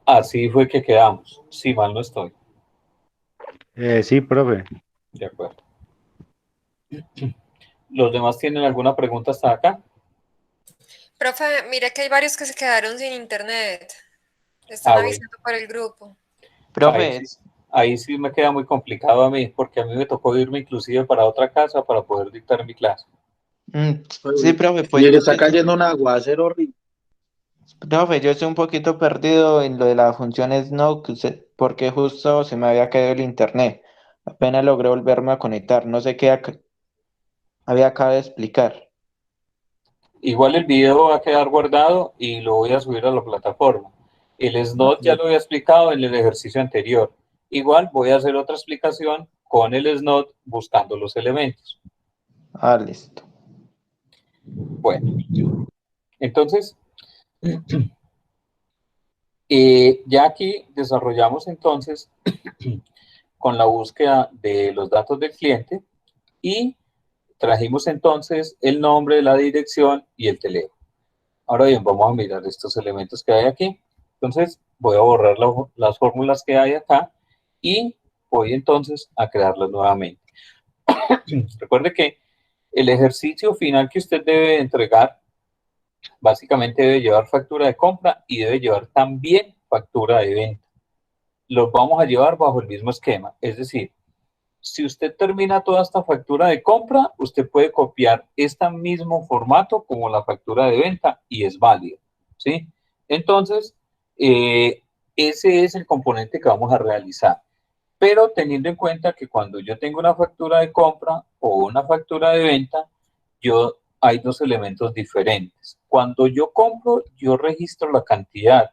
Así fue que quedamos, si mal no estoy. Sí, profe. De acuerdo. ¿Los demás tienen alguna pregunta hasta acá? Profe, mire que hay varios que se quedaron sin internet. Están Bueno. avisando por el grupo. Profe, Ahí sí me queda muy complicado a mí, porque a mí me tocó irme inclusive para otra casa para poder dictar mi clase. sí, profe, pues Mire, yo está cayendo un aguacero horrible. profe, yo estoy un poquito perdido en lo de la función Snow, porque justo se me había caído el internet. Apenas logré volverme a conectar. No sé qué había acabado de explicar. Igual el video va a quedar guardado y lo voy a subir a la plataforma. El SNOT ya lo había explicado en el ejercicio anterior. Igual voy a hacer otra explicación con el SNOT buscando los elementos. Ah, listo. Bueno, entonces, ya aquí desarrollamos entonces con la búsqueda de los datos del cliente y trajimos entonces el nombre, la dirección y el teléfono. Ahora bien, vamos a mirar estos elementos que hay aquí. Entonces, voy a borrar las fórmulas que hay acá y voy entonces a crearlas nuevamente. Recuerde que el ejercicio final que usted debe entregar básicamente debe llevar factura de compra y debe llevar también factura de venta. Los vamos a llevar bajo el mismo esquema, es decir, si usted termina toda esta factura de compra, usted puede copiar este mismo formato como la factura de venta y es válido, ¿sí? Entonces, ese es el componente que vamos a realizar. Pero teniendo en cuenta que cuando yo tengo una factura de compra o una factura de venta, hay dos elementos diferentes. Cuando yo compro, yo registro la cantidad,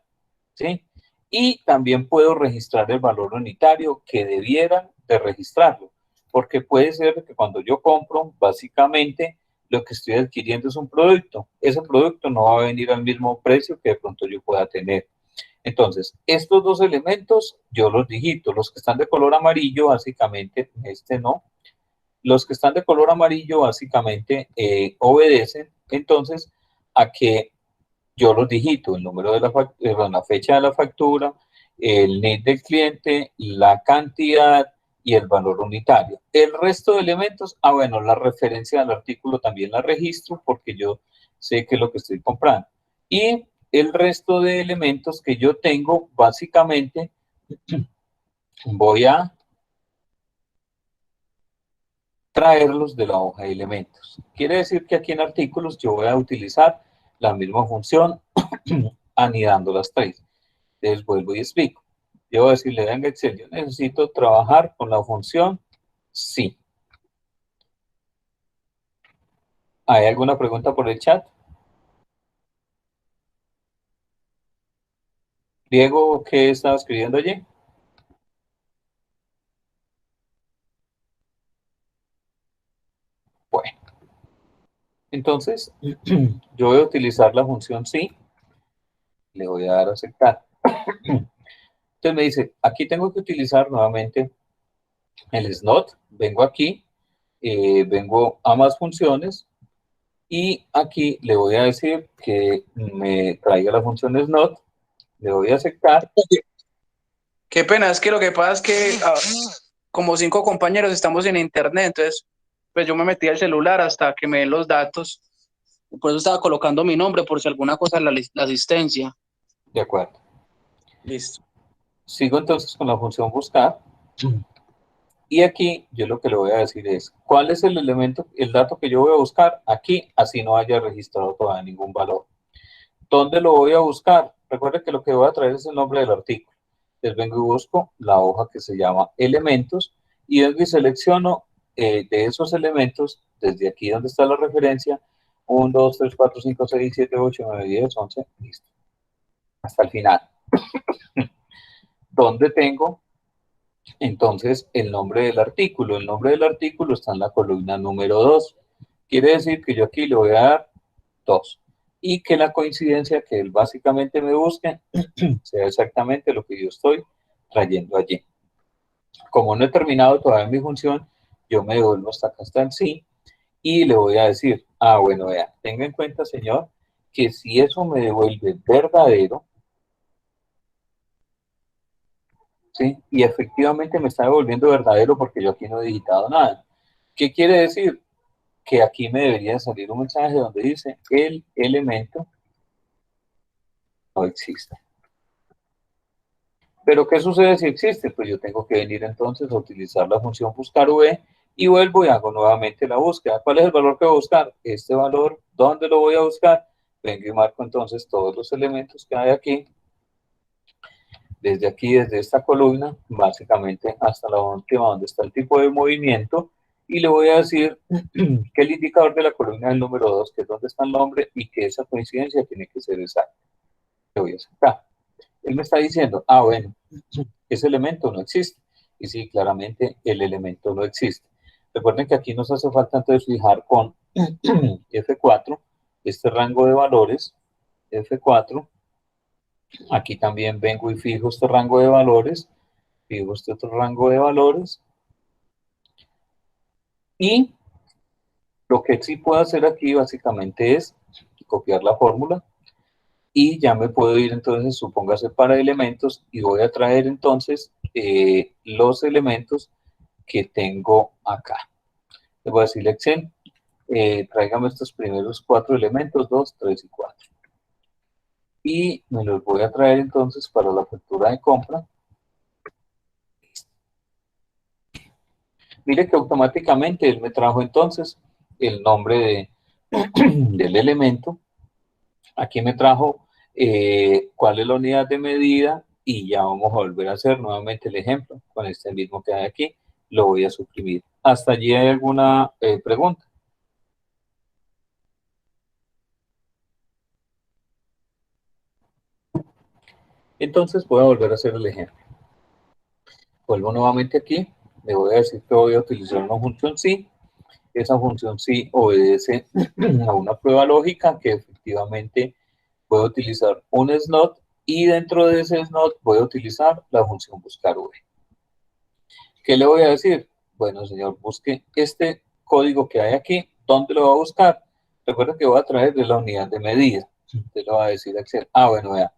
¿sí? Y también puedo registrar el valor unitario que debieran de registrarlo, porque puede ser que cuando yo compro, básicamente lo que estoy adquiriendo es un producto. Ese producto no va a venir al mismo precio que de pronto yo pueda tener. Entonces, estos dos elementos yo los digito. Los que están de color amarillo, básicamente, este no. Los que están de color amarillo, básicamente, obedecen entonces a que yo los digito, el número de la fecha de la factura, el NID del cliente, la cantidad y el valor unitario. El resto de elementos, bueno, la referencia del artículo también la registro porque yo sé qué es lo que estoy comprando. Y el resto de elementos que yo tengo, básicamente, voy a traerlos de la hoja de elementos. Quiere decir que aquí en artículos yo voy a utilizar la misma función anidando las tres. Entonces vuelvo y explico. Yo voy a decirle, venga Excel, yo necesito trabajar con la función sí. ¿Hay alguna pregunta por el chat? Diego, ¿qué estaba escribiendo allí? Bueno. Entonces, yo voy a utilizar la función sí. Le voy a dar a aceptar. Entonces me dice, aquí tengo que utilizar nuevamente el SNOT. Vengo aquí, vengo a más funciones y aquí le voy a decir que me traiga la función SNOT. Le voy a aceptar. Qué pena, es que lo que pasa es que como 5 compañeros estamos en internet, entonces pues yo me metí al celular hasta que me den los datos. Por eso estaba colocando mi nombre por si alguna cosa la asistencia. De acuerdo. Listo. Sigo entonces con la función buscar. Y aquí yo lo que le voy a decir es, ¿cuál es el elemento, el dato que yo voy a buscar? Aquí, así no haya registrado todavía ningún valor. ¿Dónde lo voy a buscar? Recuerden que lo que voy a traer es el nombre del artículo. Entonces vengo y busco la hoja que se llama elementos y vengo y selecciono de esos elementos, desde aquí donde está la referencia, 1, 2, 3, 4, 5, 6, 7, 8, 9, 10, 11, listo. Hasta el final. Donde tengo, entonces, el nombre del artículo. El nombre del artículo está en la columna número 2. Quiere decir que yo aquí le voy a dar 2. Y que la coincidencia que él básicamente me busque sea exactamente lo que yo estoy trayendo allí. Como no he terminado todavía mi función, yo me devuelvo hasta acá, hasta el sí, y le voy a decir, bueno, vea, tenga en cuenta, señor, que si eso me devuelve verdadero, ¿sí? Y efectivamente me está devolviendo verdadero porque yo aquí no he digitado nada. ¿Qué quiere decir? Que aquí me debería salir un mensaje donde dice, el elemento no existe. Pero ¿qué sucede si existe? Pues yo tengo que venir entonces a utilizar la función buscar v y vuelvo y hago nuevamente la búsqueda. ¿Cuál es el valor que voy a buscar? Este valor. ¿Dónde lo voy a buscar? Vengo y marco entonces todos los elementos que hay aquí. Desde aquí, desde esta columna, básicamente hasta la última donde está el tipo de movimiento. Y le voy a decir que el indicador de la columna es el número 2, que es donde está el nombre, y que esa coincidencia tiene que ser exacta. Le voy a aceptar. Él me está diciendo, bueno, ese elemento no existe. Y sí, claramente el elemento no existe. Recuerden que aquí nos hace falta entonces fijar con F4 este rango de valores, F4. Aquí también vengo y fijo este rango de valores, fijo este otro rango de valores. Y lo que sí puedo hacer aquí básicamente es copiar la fórmula. Y ya me puedo ir entonces, supóngase para elementos, y voy a traer entonces los elementos que tengo acá. Le voy a decirle Excel, tráigame estos primeros 4 elementos, 2, 3 y 4. Y me los voy a traer entonces para la factura de compra. Mire que automáticamente él me trajo entonces el nombre del elemento. Aquí me trajo cuál es la unidad de medida y ya vamos a volver a hacer nuevamente el ejemplo con este mismo que hay aquí. Lo voy a suprimir. ¿Hasta allí hay alguna pregunta? Entonces voy a volver a hacer el ejemplo. Vuelvo nuevamente aquí. Le voy a decir que voy a utilizar una función sí. Esa función sí obedece a una prueba lógica que efectivamente voy a utilizar un slot y dentro de ese slot voy a utilizar la función buscar v. ¿Qué le voy a decir? Bueno, señor, busque este código que hay aquí. ¿Dónde lo va a buscar? Recuerda que voy a traer de la unidad de medida. Usted le va a decir a Excel, bueno, vea,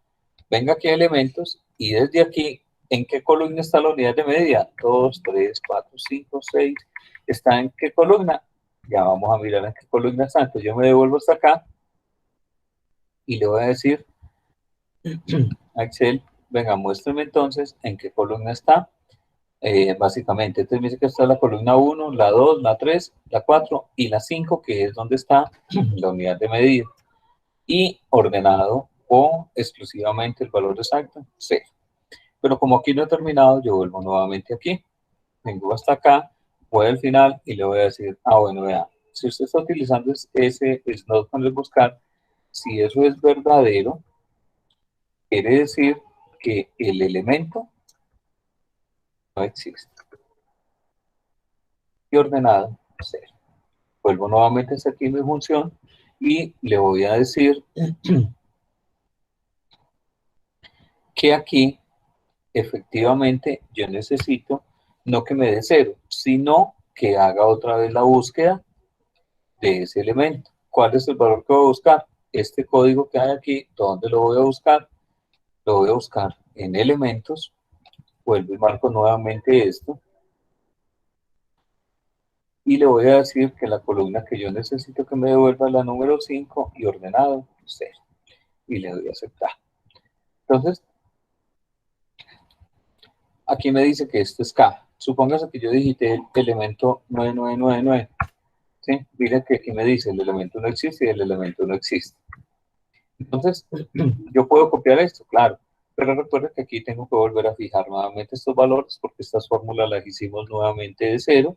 venga aquí a elementos y desde aquí, ¿en qué columna está la unidad de medida? 2, 3, 4, 5, 6. ¿Está en qué columna? Ya vamos a mirar en qué columna está. Entonces yo me devuelvo hasta acá y le voy a decir a Excel, venga, muéstrame entonces en qué columna está. Básicamente, entonces me dice que está la columna 1, la 2, la 3, la 4 y la 5, que es donde está la unidad de medida. Y ordenado o exclusivamente el valor exacto, 0. Pero como aquí no he terminado, yo vuelvo nuevamente aquí. Vengo hasta acá, voy al final y le voy a decir, bueno, vea, si usted está utilizando ese slot con el buscar, si eso es verdadero, quiere decir que el elemento no existe. Y ordenado, 0. Vuelvo nuevamente hasta aquí mi función y le voy a decir que aquí efectivamente yo necesito no que me dé 0, sino que haga otra vez la búsqueda de ese elemento. ¿Cuál es el valor que voy a buscar? Este código que hay aquí, ¿dónde lo voy a buscar? Lo voy a buscar en elementos. Vuelvo y marco nuevamente esto. Y le voy a decir que la columna que yo necesito que me devuelva es la número 5 y ordenado 0. Y le doy a aceptar. Entonces, aquí me dice que esto es K. Supóngase que yo digité el elemento 9999. ¿Sí? Miren que aquí me dice el elemento no existe y el elemento no existe. Entonces, yo puedo copiar esto, claro. Pero recuerden que aquí tengo que volver a fijar nuevamente estos valores porque estas fórmulas las hicimos nuevamente de 0.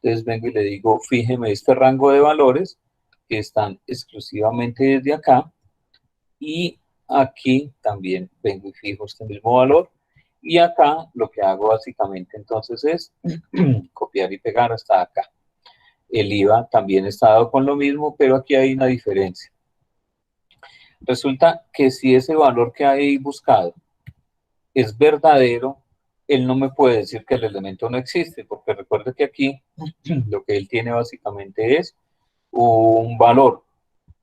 Entonces vengo y le digo, fíjeme este rango de valores que están exclusivamente desde acá, y aquí también vengo y fijo este mismo valor, y acá lo que hago básicamente entonces es copiar y pegar hasta acá. El IVA también está dado con lo mismo, pero aquí hay una diferencia. Resulta que si ese valor que hay buscado es verdadero, él no me puede decir que el elemento no existe, porque recuerde que aquí lo que él tiene básicamente es un valor.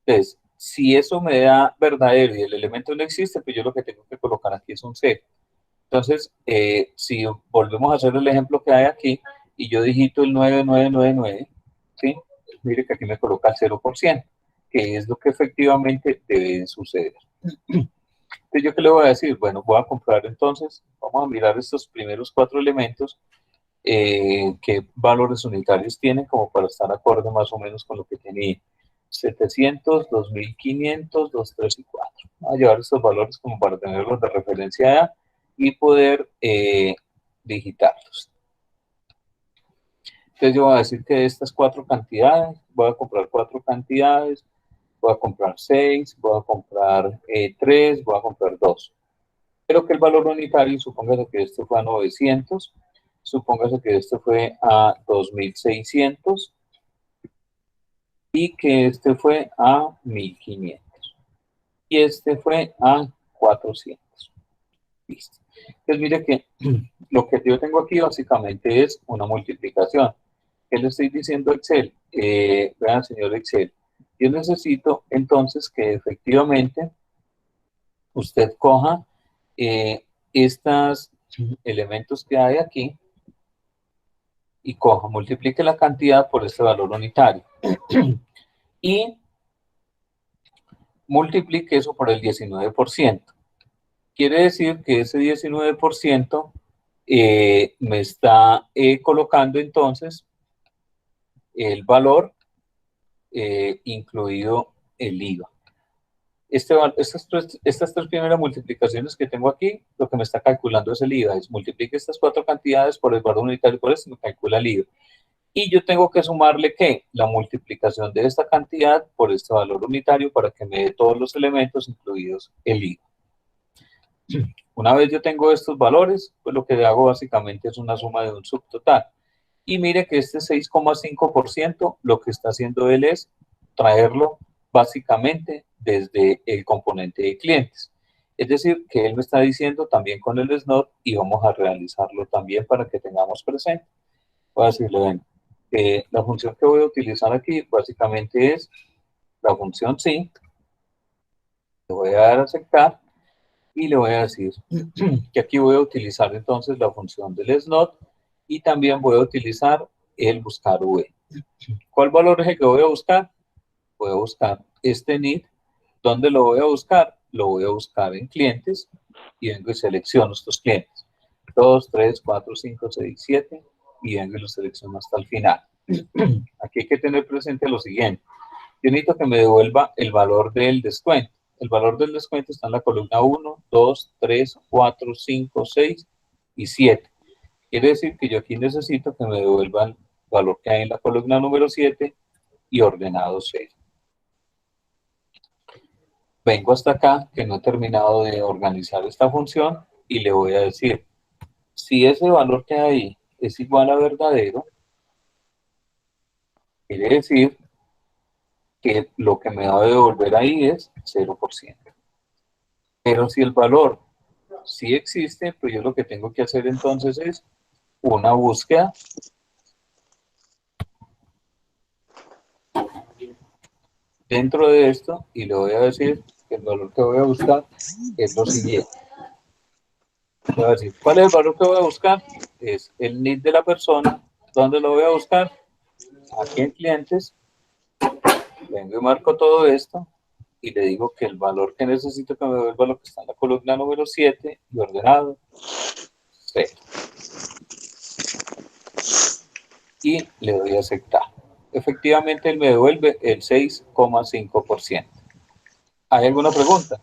Entonces, si eso me da verdadero y el elemento no existe, pues yo lo que tengo que colocar aquí es un 0. Entonces, si volvemos a hacer el ejemplo que hay aquí, y yo digito el 9999, ¿sí? Mire que aquí me coloca el 0%, que es lo que efectivamente debe suceder. Entonces, ¿yo qué le voy a decir? Bueno, voy a comprar entonces, vamos a mirar estos primeros 4 elementos, qué valores unitarios tienen, como para estar acorde más o menos con lo que tenía. 700, 2500, 2, 3 y 4. Voy a llevar estos valores como para tenerlos de referencia y poder digitarlos. Entonces yo voy a decir que de estas 4 cantidades, voy a comprar 4 cantidades, voy a comprar 6, voy a comprar 3, voy a comprar 2. Pero que el valor unitario, supóngase que este fue a 900, supóngase que este fue a 2600, y que este fue a 1500. Y este fue a 400. Listo. Entonces mire que lo que yo tengo aquí básicamente es una multiplicación. ¿Qué le estoy diciendo a Excel? Vean, señor Excel, yo necesito entonces que efectivamente usted coja estos elementos que hay aquí y coja, multiplique la cantidad por este valor unitario y multiplique eso por el 19%. Quiere decir que ese 19% me está colocando entonces el valor incluido el IVA. Estas tres primeras multiplicaciones que tengo aquí, lo que me está calculando es el IVA. Es multiplique estas 4 cantidades por el valor unitario, por eso me calcula el IVA. Y yo tengo que sumarle, ¿qué? La multiplicación de esta cantidad por este valor unitario para que me dé todos los elementos, incluidos el IVA. Una vez yo tengo estos valores, pues lo que hago básicamente es una suma de un subtotal. Y mire que este 6,5% lo que está haciendo él es traerlo básicamente desde el componente de clientes. Es decir, que él me está diciendo también con el SNOT, y vamos a realizarlo también para que tengamos presente. Voy a decirle, ven, la función que voy a utilizar aquí básicamente es la función sí. Le voy a dar a aceptar y le voy a decir que aquí voy a utilizar entonces la función del SNOT y también voy a utilizar el buscar V. ¿Cuál valor es el que voy a buscar? Voy a buscar este NID. ¿Dónde lo voy a buscar? Lo voy a buscar en clientes y vengo y selecciono estos clientes. 2, 3, 4, 5, 6, 7 y vengo y los selecciono hasta el final. Aquí hay que tener presente lo siguiente. Yo necesito que me devuelva el valor del descuento. El valor del descuento está en la columna 1, 2, 3, 4, 5, 6 y 7. Quiere decir que yo aquí necesito que me devuelvan el valor que hay en la columna número 7 y ordenado 0. Vengo hasta acá, que no he terminado de organizar esta función, y le voy a decir, si ese valor que hay ahí es igual a verdadero, quiere decir que lo que me va a devolver ahí es 0%. Pero si el valor sí existe, pues yo lo que tengo que hacer entonces es una búsqueda dentro de esto, y le voy a decir que el valor que voy a buscar es lo siguiente. Le voy a decir, ¿cuál es el valor que voy a buscar? Es el NID de la persona. ¿Dónde lo voy a buscar? Aquí en clientes. Vengo y marco todo esto y le digo que el valor que necesito que me devuelva lo que está en la columna número 7 y ordenado 0. Y le doy a aceptar. Efectivamente, él me devuelve el 6,5%. ¿Hay alguna pregunta?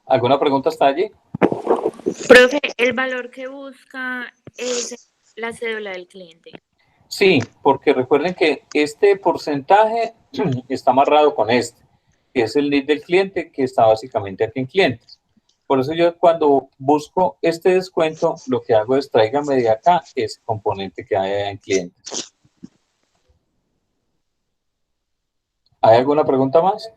¿Alguna pregunta hasta allí? Profe, el valor que busca es la cédula del cliente. Sí, porque recuerden que este porcentaje está amarrado con este, que es el NID del cliente, que está básicamente aquí en clientes. Por eso yo cuando busco este descuento, lo que hago es tráigame de acá ese componente que hay en clientes. ¿Hay alguna pregunta más?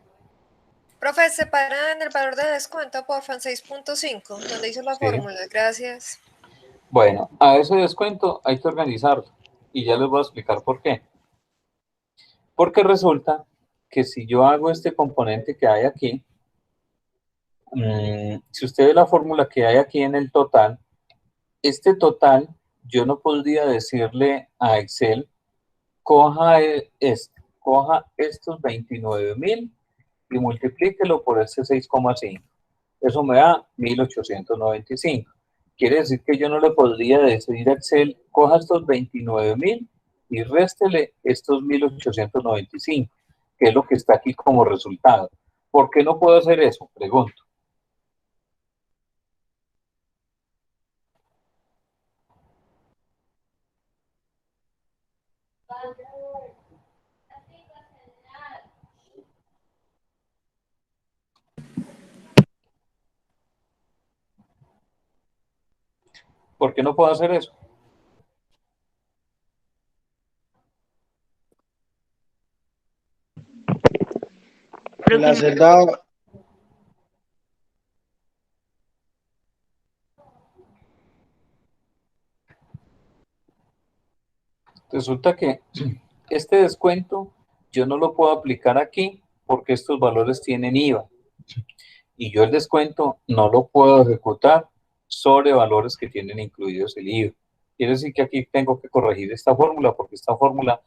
Profe, separan el valor de descuento, porfa, en 6.5, donde hizo la Sí. fórmula. Gracias. Bueno, a ese descuento hay que organizarlo y ya les voy a explicar por qué. Porque resulta que si yo hago este componente que hay aquí, si usted ve la fórmula que hay aquí en el total, este total yo no podría decirle a Excel, coja estos 29.000 y multiplíquelo por ese 6,5. Eso me da 1.895. Quiere decir que yo no le podría decir a Excel, coja estos 29.000 y réstele estos 1.895, que es lo que está aquí como resultado. ¿Por qué no puedo hacer eso? Pregunto. ¿Por qué no puedo hacer eso? La celda, Resulta que este descuento yo no lo puedo aplicar aquí porque estos valores tienen IVA. Y yo el descuento no lo puedo ejecutar sobre valores que tienen incluidos el IVA. Quiere decir que aquí tengo que corregir esta fórmula porque esta fórmula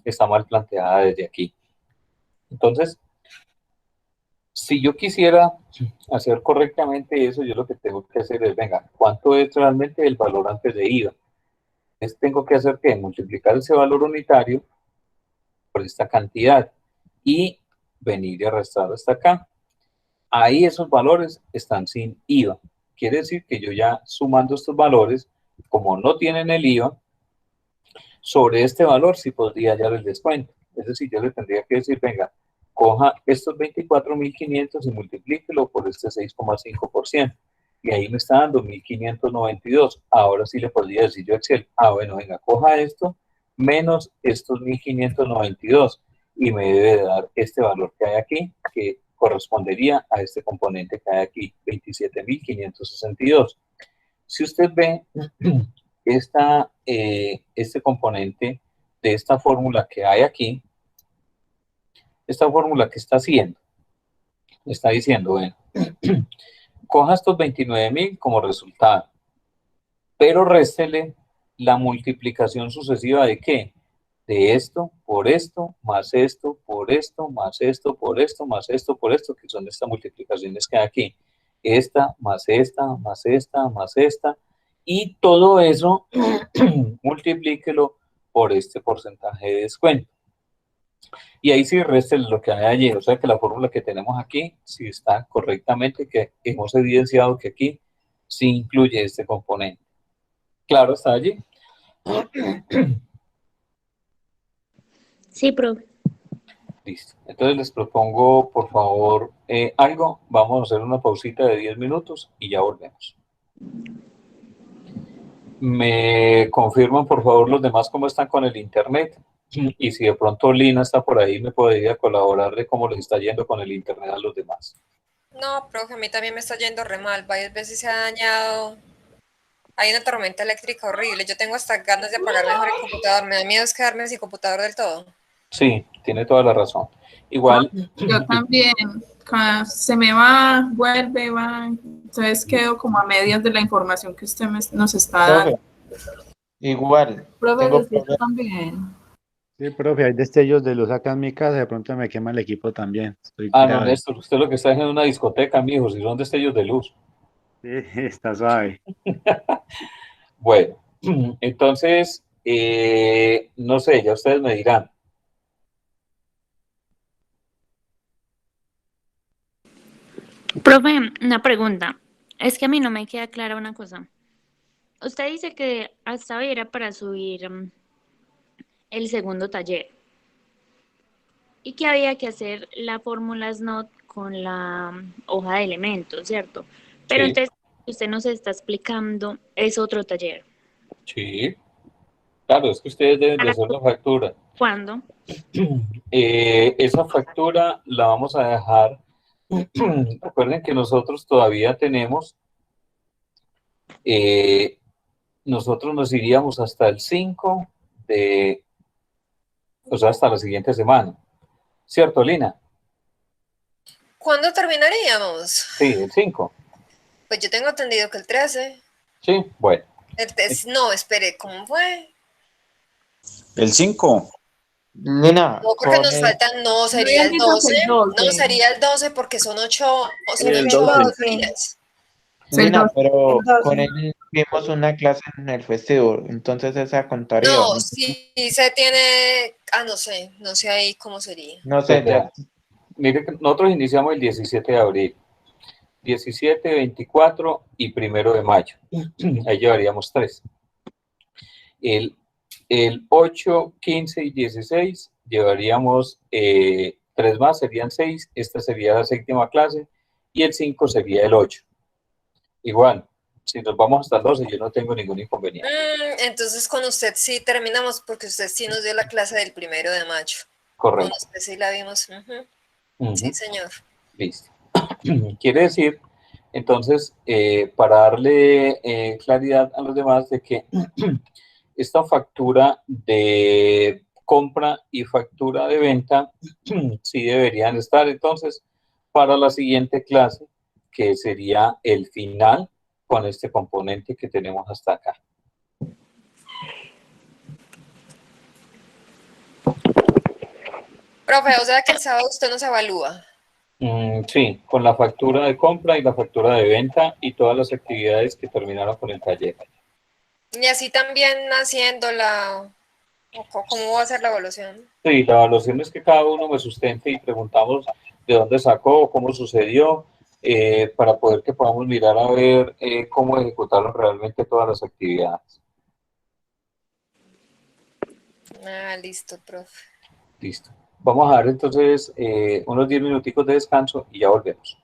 está mal planteada desde aquí. Entonces, si yo quisiera hacer correctamente eso, yo lo que tengo que hacer es, venga, ¿cuánto es realmente el valor antes de IVA? Entonces tengo que hacer que multiplicar ese valor unitario por esta cantidad y venir y arrastrar hasta acá. Ahí esos valores están sin IVA. Quiere decir que yo ya sumando estos valores, como no tienen el IVA, sobre este valor sí podría hallar el descuento. Es decir, yo le tendría que decir, venga, coja estos 24.500 y multiplíquelo por este 6,5%. Y ahí me está dando 1.592. Ahora sí le podría decir yo a Excel, bueno, venga, coja esto menos estos 1.592 y me debe dar este valor que hay aquí, que correspondería a este componente que hay aquí, 27.562. Si usted ve este componente de esta fórmula que hay aquí, esta fórmula que está haciendo, está diciendo, bueno, coja estos 29.000 como resultado, pero réstele la multiplicación sucesiva de ¿qué? De esto, por esto, más esto, por esto, más esto, por esto, más esto, por esto, que son estas multiplicaciones que hay aquí. Esta, más esta, más esta, más esta, y todo eso multiplíquelo por este porcentaje de descuento. Y ahí sí resta lo que hay allí, o sea que la fórmula que tenemos aquí sí está correctamente, que hemos evidenciado que aquí sí incluye este componente. Claro, está allí. Sí, profe. Listo. Entonces les propongo, por favor, algo. Vamos a hacer una pausita de 10 minutos y ya volvemos. Me confirman, por favor, los demás cómo están con el internet. Y si de pronto Lina está por ahí, me podría colaborar de cómo les está yendo con el internet a los demás. No, profe, a mí también me está yendo re mal. Varias veces se ha dañado. Hay una tormenta eléctrica horrible. Yo tengo hasta ganas de apagar mejor el computador. Me da miedo es quedarme sin computador del todo. Sí, tiene toda la razón. Igual. Yo también. Se me va, vuelve, va. Entonces quedo como a medias de la información que usted nos está dando. Igual. Profe, tengo usted también. sí, profe, hay destellos de luz acá en mi casa, de pronto me quema el equipo también. Estoy No, grave. Néstor, usted lo que está haciendo es una discoteca, mijo, si son destellos de luz. Sí, está suave. Bueno, entonces, no sé, ya ustedes me dirán. Profe, una pregunta. Es que a mí no me queda clara una cosa. Usted dice que hasta hoy era para subir el segundo taller y que había que hacer la fórmula SNOT con la hoja de elementos, ¿cierto? Pero Sí, entonces usted nos está explicando, es otro taller. sí. Claro, es que ustedes deben de ¿Para hacer la factura. cuándo? Esa factura la vamos a dejar. Recuerden que nosotros todavía tenemos, eh, nosotros nos iríamos hasta el 5 de, o sea, hasta la siguiente semana. ¿Cierto, Lina? ¿Cuándo terminaríamos? Sí, el 5. Pues yo tengo entendido que el 13. Sí, bueno. No, espere, ¿cómo fue? El 5. Lina, No, porque con nos el, faltan, no, No sería habían el dicho que 12. el 12. No, sería el 12 porque son Es El el 8 12. 12. días. Es el Lina, 12. pero El 12. con él vimos una clase en el festivo, entonces esa contaría, No, ¿no? si se tiene, no sé ahí cómo sería. No Pues sé, ya, vea, mire que nosotros iniciamos el 17 de abril. 17, 24 y 1 de mayo. Ahí llevaríamos 3. El, el 8, 15 y 16 llevaríamos 3 más, serían 6. Esta sería la séptima clase. Y el 5 sería el 8. Igual, si nos vamos hasta el 12, yo no tengo ningún inconveniente. Entonces con usted sí terminamos porque usted sí nos dio la clase del 1 de mayo. Con Correcto. usted sí la vimos. Ujú. Sí, Ujú. señor. Listo. Quiere decir, entonces, para darle claridad a los demás de que esta factura de compra y factura de venta sí deberían estar entonces para la siguiente clase, que sería el final con este componente que tenemos hasta acá. Profe, o sea que el sábado usted nos evalúa. Sí, con la factura de compra y la factura de venta y todas las actividades que terminaron con el taller. Y así también haciéndola, ¿cómo va a ser la evaluación? Sí, la evaluación es que cada uno me sustente y preguntamos de dónde sacó, cómo sucedió, para poder que podamos mirar a ver cómo ejecutaron realmente todas las actividades. Ah, listo, profe. Listo. Vamos a dar entonces unos 10 minuticos de descanso y ya volvemos.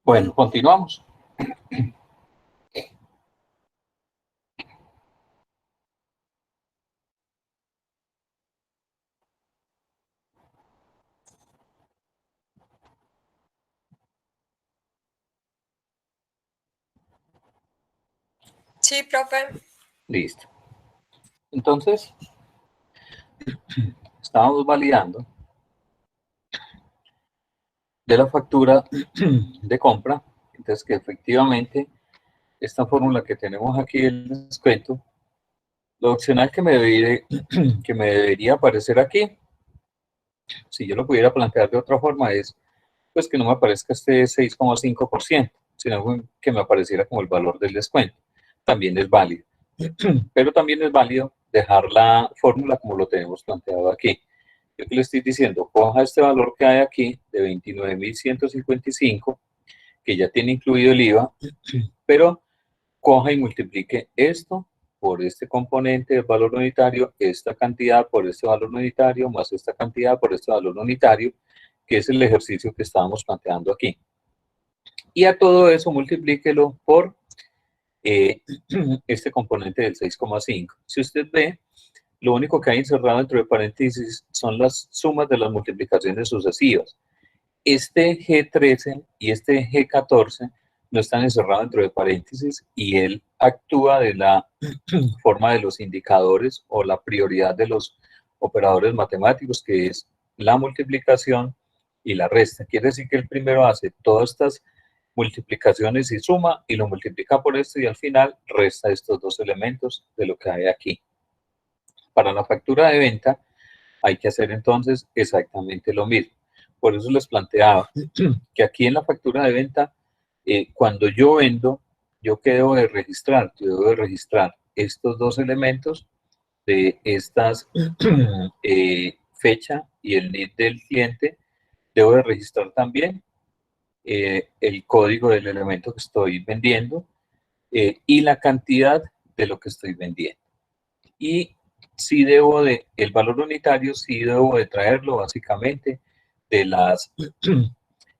Bueno, continuamos. Sí, profe. Listo. Entonces, estábamos validando de la factura de compra. Entonces, que efectivamente esta fórmula que tenemos aquí del descuento, lo opcional que que me debería aparecer aquí, si yo lo pudiera plantear de otra forma, es pues que no me aparezca este 6,5%, sino que me apareciera como el valor del descuento. También es válido. Pero también es válido dejar la fórmula como lo tenemos planteado aquí. Yo que le estoy diciendo, coja este valor que hay aquí de 29.155, que ya tiene incluido el IVA, pero coja y multiplique esto por este componente del valor unitario, esta cantidad por este valor unitario, más esta cantidad por este valor unitario, que es el ejercicio que estábamos planteando aquí. Y a todo eso multiplíquelo por este componente del 6,5. Si usted ve, lo único que hay encerrado dentro de paréntesis son las sumas de las multiplicaciones sucesivas. Este G13 y este G14 no están encerrados dentro de paréntesis y él actúa de la forma de los indicadores o la prioridad de los operadores matemáticos, que es la multiplicación y la resta. Quiere decir que el primero hace todas estas multiplicaciones y suma y lo multiplica por esto y al final resta estos dos elementos de lo que hay aquí. Para la factura de venta hay que hacer entonces exactamente lo mismo. Por eso les planteaba que aquí en la factura de venta, cuando yo vendo, ¿yo qué debo de registrar? Yo debo de registrar estos dos elementos de estas fecha y el NID del cliente. Debo de registrar también el código del elemento que estoy vendiendo y la cantidad de lo que estoy vendiendo. Y sí debo de, el valor unitario sí debo de traerlo básicamente de las de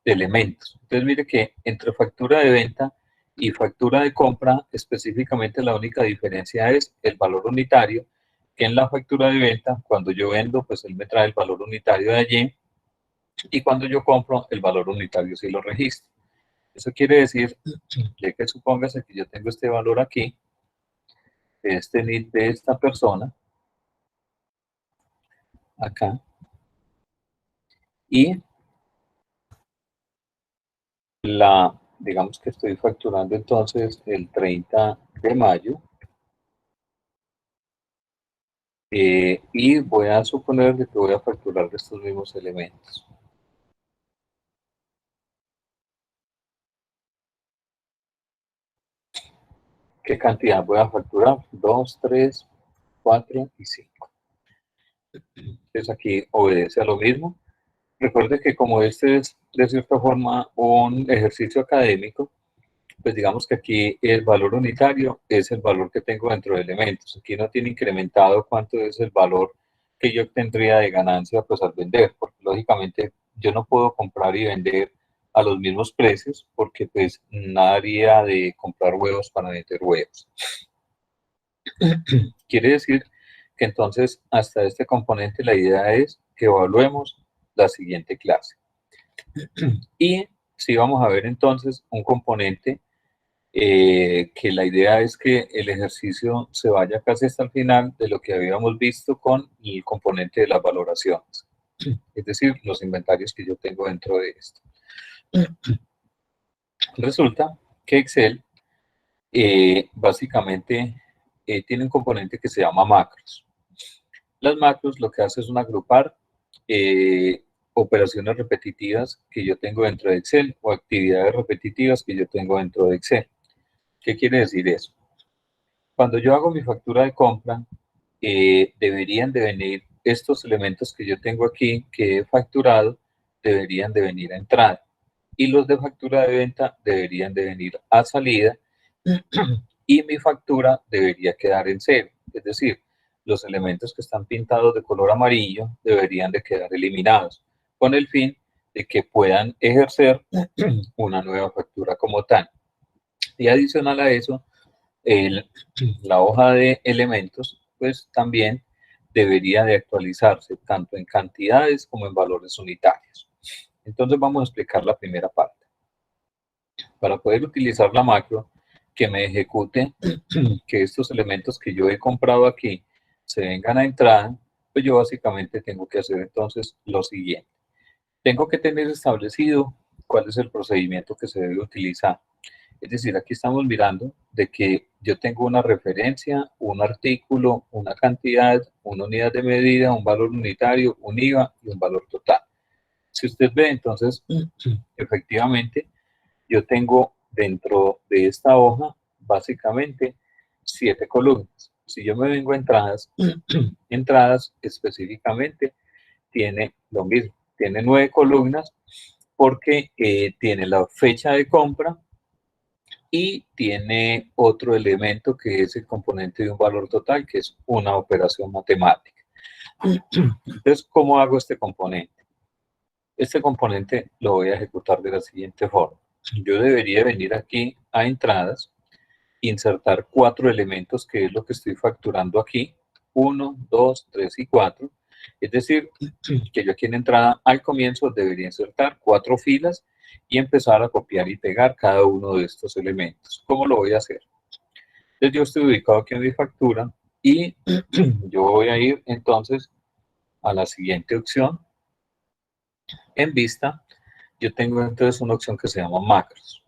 elementos. Entonces mire que entre factura de venta y factura de compra, específicamente la única diferencia es el valor unitario, que en la factura de venta, cuando yo vendo, pues él me trae el valor unitario de allí, y cuando yo compro, el valor unitario sí lo registro. Eso quiere decir, ya que supóngase que yo tengo este valor aquí, este NID de esta persona, acá, y digamos que estoy facturando entonces el 30 de mayo, y voy a suponer que voy a facturar estos mismos elementos. ¿Qué cantidad voy a facturar? 2, 3, 4 y 5. Entonces aquí obedece a lo mismo. Recuerde que como este es de cierta forma un ejercicio académico, pues digamos que aquí el valor unitario es el valor que tengo dentro de elementos. Aquí no tiene incrementado cuánto es el valor que yo obtendría de ganancia pues al vender, porque lógicamente yo no puedo comprar y vender a los mismos precios, porque pues nada haría de comprar huevos para vender huevos. Quiere decir que entonces hasta este componente la idea es que evaluemos la siguiente clase. Y si vamos a ver entonces un componente que la idea es que el ejercicio se vaya casi hasta el final de lo que habíamos visto con el componente de las valoraciones, es decir, los inventarios que yo tengo dentro de esto. Resulta que Excel básicamente tiene un componente que se llama macros. Las macros lo que hace es agrupar operaciones repetitivas que yo tengo dentro de Excel o actividades repetitivas que yo tengo dentro de Excel. ¿Qué quiere decir eso? Cuando yo hago mi factura de compra, deberían de venir estos elementos que yo tengo aquí, que he facturado, deberían de venir a entrada. Y los de factura de venta deberían de venir a salida. Y mi factura debería quedar en cero. Es decir, los elementos que están pintados de color amarillo deberían de quedar eliminados, con el fin de que puedan ejercer una nueva factura como tal. Y adicional a eso, la hoja de elementos, pues también debería de actualizarse tanto en cantidades como en valores unitarios. Entonces vamos a explicar la primera parte. Para poder utilizar la macro que me ejecute que estos elementos que yo he comprado aquí se vengan a entrada, pues yo básicamente tengo que hacer entonces lo siguiente. Tengo que tener establecido cuál es el procedimiento que se debe utilizar. Es decir, aquí estamos mirando de que yo tengo una referencia, un artículo, una cantidad, una unidad de medida, un valor unitario, un IVA y un valor total. Si usted ve, entonces, efectivamente, yo tengo dentro de esta hoja, básicamente, 7 columnas. Si yo me vengo a entradas, entradas específicamente tiene lo mismo, tiene 9 columnas porque tiene la fecha de compra y tiene otro elemento que es el componente de un valor total, que es una operación matemática. Entonces, ¿cómo hago este componente? Este componente lo voy a ejecutar de la siguiente forma. Yo debería venir aquí a entradas, insertar 4 elementos, que es lo que estoy facturando aquí, 1, 2, 3 y 4. Es decir, que yo aquí en entrada al comienzo debería insertar 4 filas y empezar a copiar y pegar cada uno de estos elementos. ¿Cómo lo voy a hacer? Entonces yo estoy ubicado aquí en mi factura y yo voy a ir entonces a la siguiente opción. En vista, yo tengo entonces una opción que se llama macros.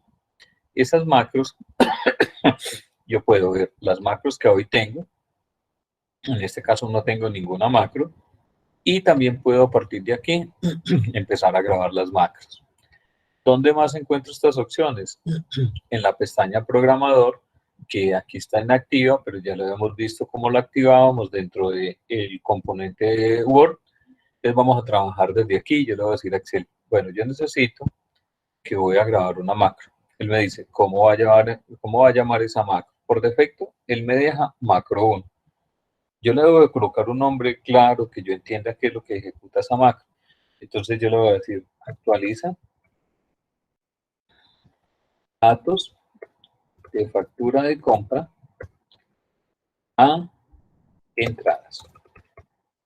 Esas macros, yo puedo ver las macros que hoy tengo. En este caso no tengo ninguna macro. Y también puedo a partir de aquí empezar a grabar las macros. ¿Dónde más encuentro estas opciones? En la pestaña programador, que aquí está inactiva, pero ya lo hemos visto cómo la activábamos dentro del componente de Word. Entonces vamos a trabajar desde aquí. Yo le voy a decir a Excel, bueno, yo necesito que voy a grabar una macro. Él me dice, ¿cómo va a llamar esa macro? Por defecto, él me deja macro 1. Yo le debo de colocar un nombre claro, que yo entienda qué es lo que ejecuta esa macro. Entonces yo le voy a decir, actualiza datos de factura de compra a entradas.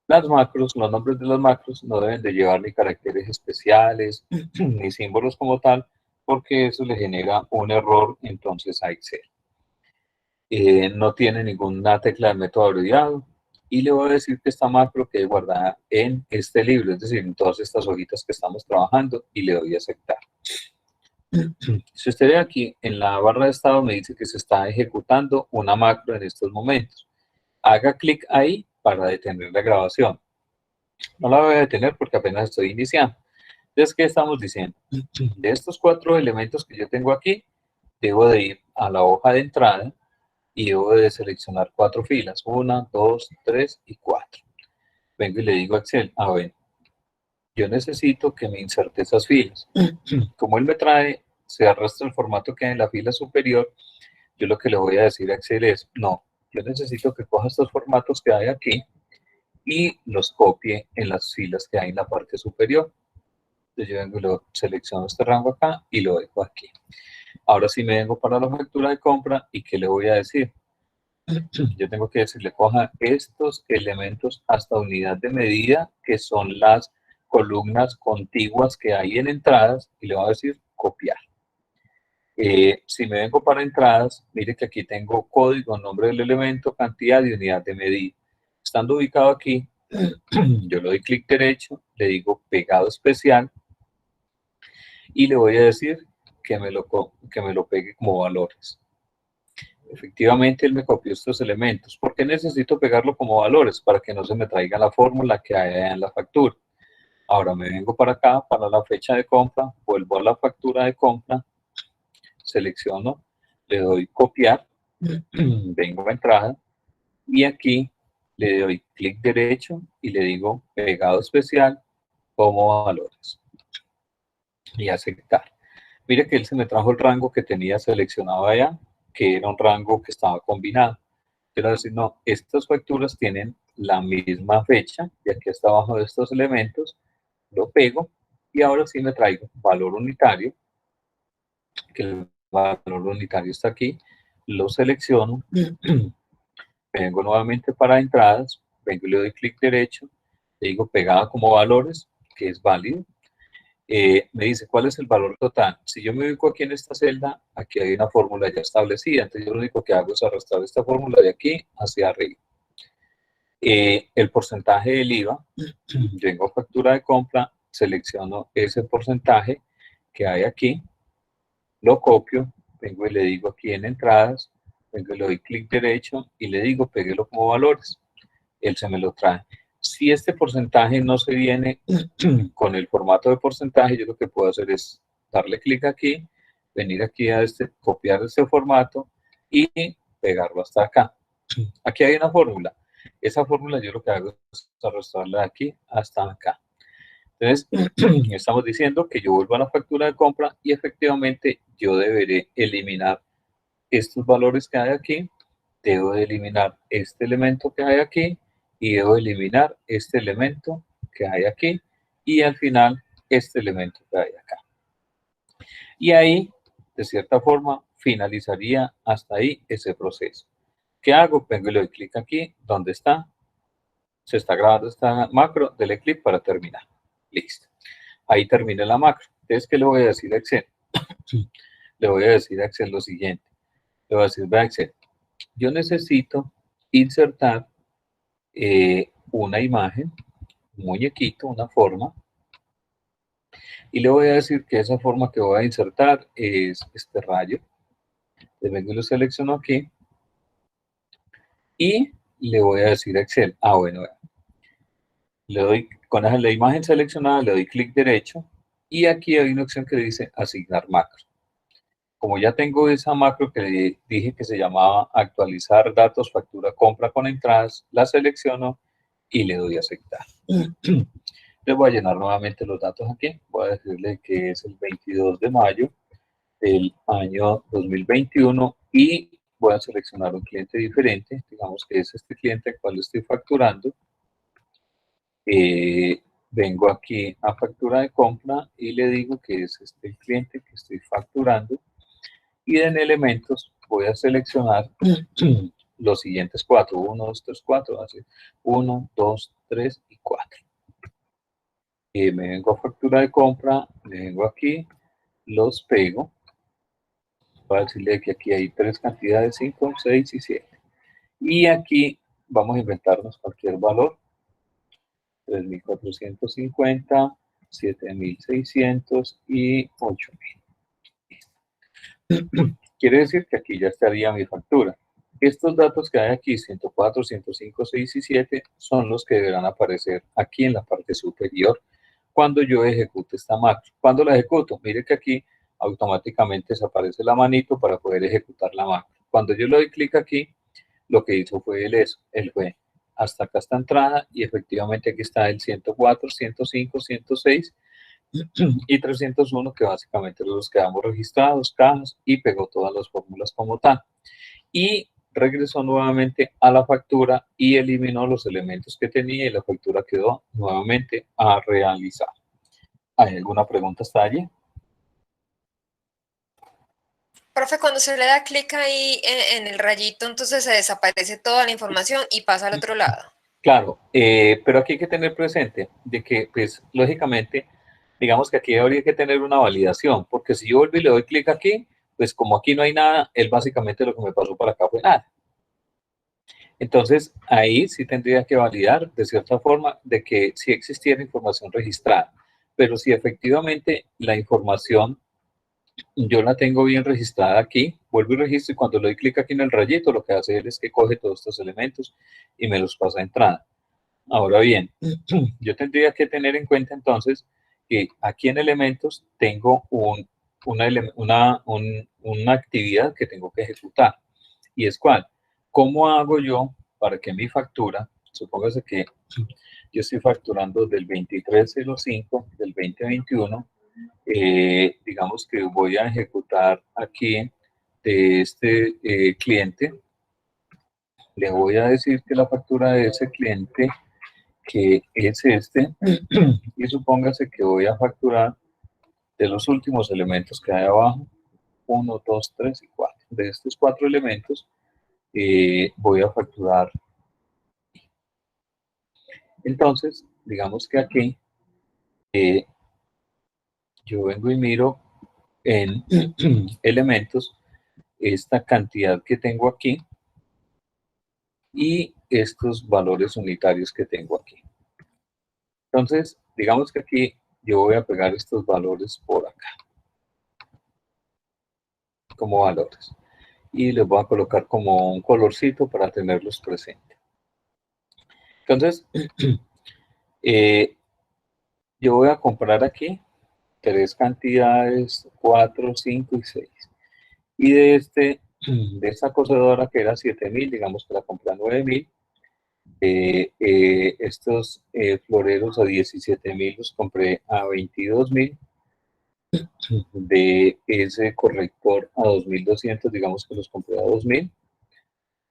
Las macros, los nombres de las macros no deben de llevar ni caracteres especiales, ni símbolos como tal, porque eso le genera un error entonces a Excel. No tiene ninguna tecla de método abreviado y le voy a decir que esta macro quede guardada en este libro, es decir, en todas estas hojitas que estamos trabajando, y le doy a aceptar. Si usted ve aquí en la barra de estado me dice que se está ejecutando una macro en estos momentos. Haga clic ahí para detener la grabación. No la voy a detener porque apenas estoy iniciando. Entonces, ¿qué estamos diciendo? De estos 4 elementos que yo tengo aquí, debo de ir a la hoja de entrada y debo de seleccionar 4 filas. 1, 2, 3 y 4. Vengo y le digo a Excel, a ver, yo necesito que me inserte esas filas. Como él me trae, se arrastra el formato que hay en la fila superior, yo lo que le voy a decir a Excel es, no, yo necesito que coja estos formatos que hay aquí y los copie en las filas que hay en la parte superior. Entonces yo vengo y lo selecciono este rango acá y lo dejo aquí. Ahora sí me vengo para la factura de compra y ¿qué le voy a decir? Yo tengo que decirle, coja estos elementos hasta unidad de medida, que son las columnas contiguas que hay en entradas, y le voy a decir copiar. Si me vengo para entradas, mire que aquí tengo código, nombre del elemento, cantidad y unidad de medida. Estando ubicado aquí, yo le doy clic derecho, le digo pegado especial y le voy a decir que me lo pegue como valores. Efectivamente, él me copió estos elementos. ¿Por qué necesito pegarlo como valores? Para que no se me traiga la fórmula que hay en la factura. Ahora me vengo para acá, para la fecha de compra, vuelvo a la factura de compra, selecciono, le doy copiar, vengo a entrada y aquí le doy clic derecho y le digo pegado especial como valores y aceptar. Mire que él se me trajo el rango que tenía seleccionado allá, que era un rango que estaba combinado. Quiero decir, no, estas facturas tienen la misma fecha y aquí está abajo de estos elementos, lo pego Y ahora sí me traigo valor unitario, que el valor unitario está aquí, lo selecciono, vengo nuevamente para entradas, vengo y le doy clic derecho, le digo pegada como valores, que es válido. Me dice cuál es el valor total. Si yo me ubico aquí en esta celda, aquí hay una fórmula ya establecida, entonces yo lo único que hago es arrastrar esta fórmula de aquí hacia arriba. El porcentaje del IVA, vengo a factura de compra, selecciono ese porcentaje que hay aquí, lo copio, vengo y le digo aquí en entradas, vengo y le doy clic derecho y le digo péguelo como valores. Él se me lo trae. Si este porcentaje no se viene con el formato de porcentaje, yo lo que puedo hacer es darle clic aquí, venir aquí a copiar este formato y pegarlo hasta acá. Aquí hay una fórmula. Esa fórmula yo lo que hago es arrastrarla de aquí hasta acá. Entonces, estamos diciendo que yo vuelvo a la factura de compra y efectivamente yo deberé eliminar estos valores que hay aquí, debo de eliminar este elemento que hay aquí y debo eliminar este elemento que hay aquí y al final este elemento que hay acá. Y ahí, de cierta forma, finalizaría hasta ahí ese proceso. ¿Qué hago? Vengo y le doy clic aquí, donde está, se está grabando esta macro, dele clic para terminar. Listo. Ahí termina la macro. Entonces, ¿qué le voy a decir a Excel? Le voy a decir a Excel lo siguiente. Le voy a decir, vea Excel, yo necesito insertar una imagen, un muñequito, una forma, y le voy a decir que esa forma que voy a insertar es este rayo. Le vengo y lo selecciono aquí, y le voy a decir a Excel, bueno, le doy, con la imagen seleccionada, le doy clic derecho, y aquí hay una opción que dice asignar macro. Como ya tengo esa macro que le dije que se llamaba actualizar datos factura compra con entradas, la selecciono y le doy a aceptar. Le voy a llenar nuevamente los datos aquí. Voy a decirle que es el 22 de mayo del año 2021 y voy a seleccionar un cliente diferente. Digamos que es este cliente al cual estoy facturando. Vengo aquí a factura de compra y le digo que es este cliente que estoy facturando. Y en elementos voy a seleccionar los siguientes 4. 1, 2, 3, 4. Así. 1, 2, 3 y 4. Me vengo a factura de compra, me vengo aquí, los pego. Voy a decirle que aquí hay 3 cantidades, 5, 6 y 7. Y aquí vamos a inventarnos cualquier valor. 3.450, 7.600 y 8.000. Quiere decir que aquí ya estaría mi factura. Estos datos que hay aquí, 104, 105, 6 y 7, son los que deberán aparecer aquí en la parte superior cuando yo ejecute esta macro. ¿Cuándo la ejecuto? Mire que aquí automáticamente desaparece la manito para poder ejecutar la macro. Cuando yo le doy clic aquí, lo que hizo fue él fue hasta acá esta entrada y efectivamente aquí está el 104, 105, 106 y 301, que básicamente los quedamos registrados, cajas, y pegó todas las fórmulas como tal. Y regresó nuevamente a la factura y eliminó los elementos que tenía y la factura quedó nuevamente a realizar. ¿Hay alguna pregunta hasta allí? Profe, cuando se le da clic ahí en el rayito, entonces se desaparece toda la información y pasa al otro lado. Claro, pero aquí hay que tener presente de que, pues, lógicamente, digamos que aquí habría que tener una validación, porque si yo vuelvo y le doy clic aquí, pues como aquí no hay nada, él básicamente lo que me pasó para acá fue nada. Entonces, ahí sí tendría que validar de cierta forma de que sí existiera información registrada, pero si efectivamente la información yo la tengo bien registrada aquí, vuelvo y registro y cuando le doy clic aquí en el rayito, lo que hace él es que coge todos estos elementos y me los pasa a entrada. Ahora bien, yo tendría que tener en cuenta entonces que aquí en elementos tengo una actividad que tengo que ejecutar. ¿Y es cuál? ¿Cómo hago yo para que mi factura, supóngase que yo estoy facturando del 23/05 del 2021, digamos que voy a ejecutar aquí de este cliente, le voy a decir que la factura de ese cliente que es este, y supóngase que voy a facturar de los últimos elementos que hay abajo, 1, 2, 3 y 4. De estos 4 elementos voy a facturar. Entonces, digamos que aquí yo vengo y miro en elementos esta cantidad que tengo aquí y estos valores unitarios que tengo aquí. Entonces, digamos que aquí yo voy a pegar estos valores por acá como valores y les voy a colocar como un colorcito para tenerlos presentes. Entonces, yo voy a comprar aquí 3 cantidades, 4, 5 y 6. Y de esta cocedora que era 7.000, digamos que la compré a 9.000. Estos floreros a 17.000 los compré a 22.000. De ese corrector a 2.200, digamos que los compré a 2.000.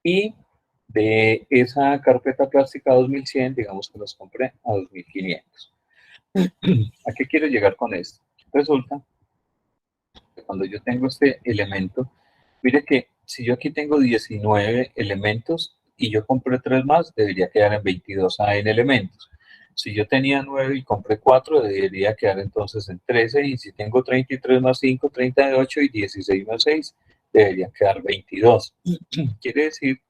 Y de esa carpeta plástica a 2.100, digamos que los compré a 2.500. ¿A qué quiero llegar con esto? Resulta que cuando yo tengo este elemento, mire que si yo aquí tengo 19 elementos y yo compré 3 más, debería quedar en 22 en elementos. Si yo tenía 9 y compré 4, debería quedar entonces en 13. Y si tengo 33 más 5, 38 y 16 más 6, debería quedar 22. Quiere decir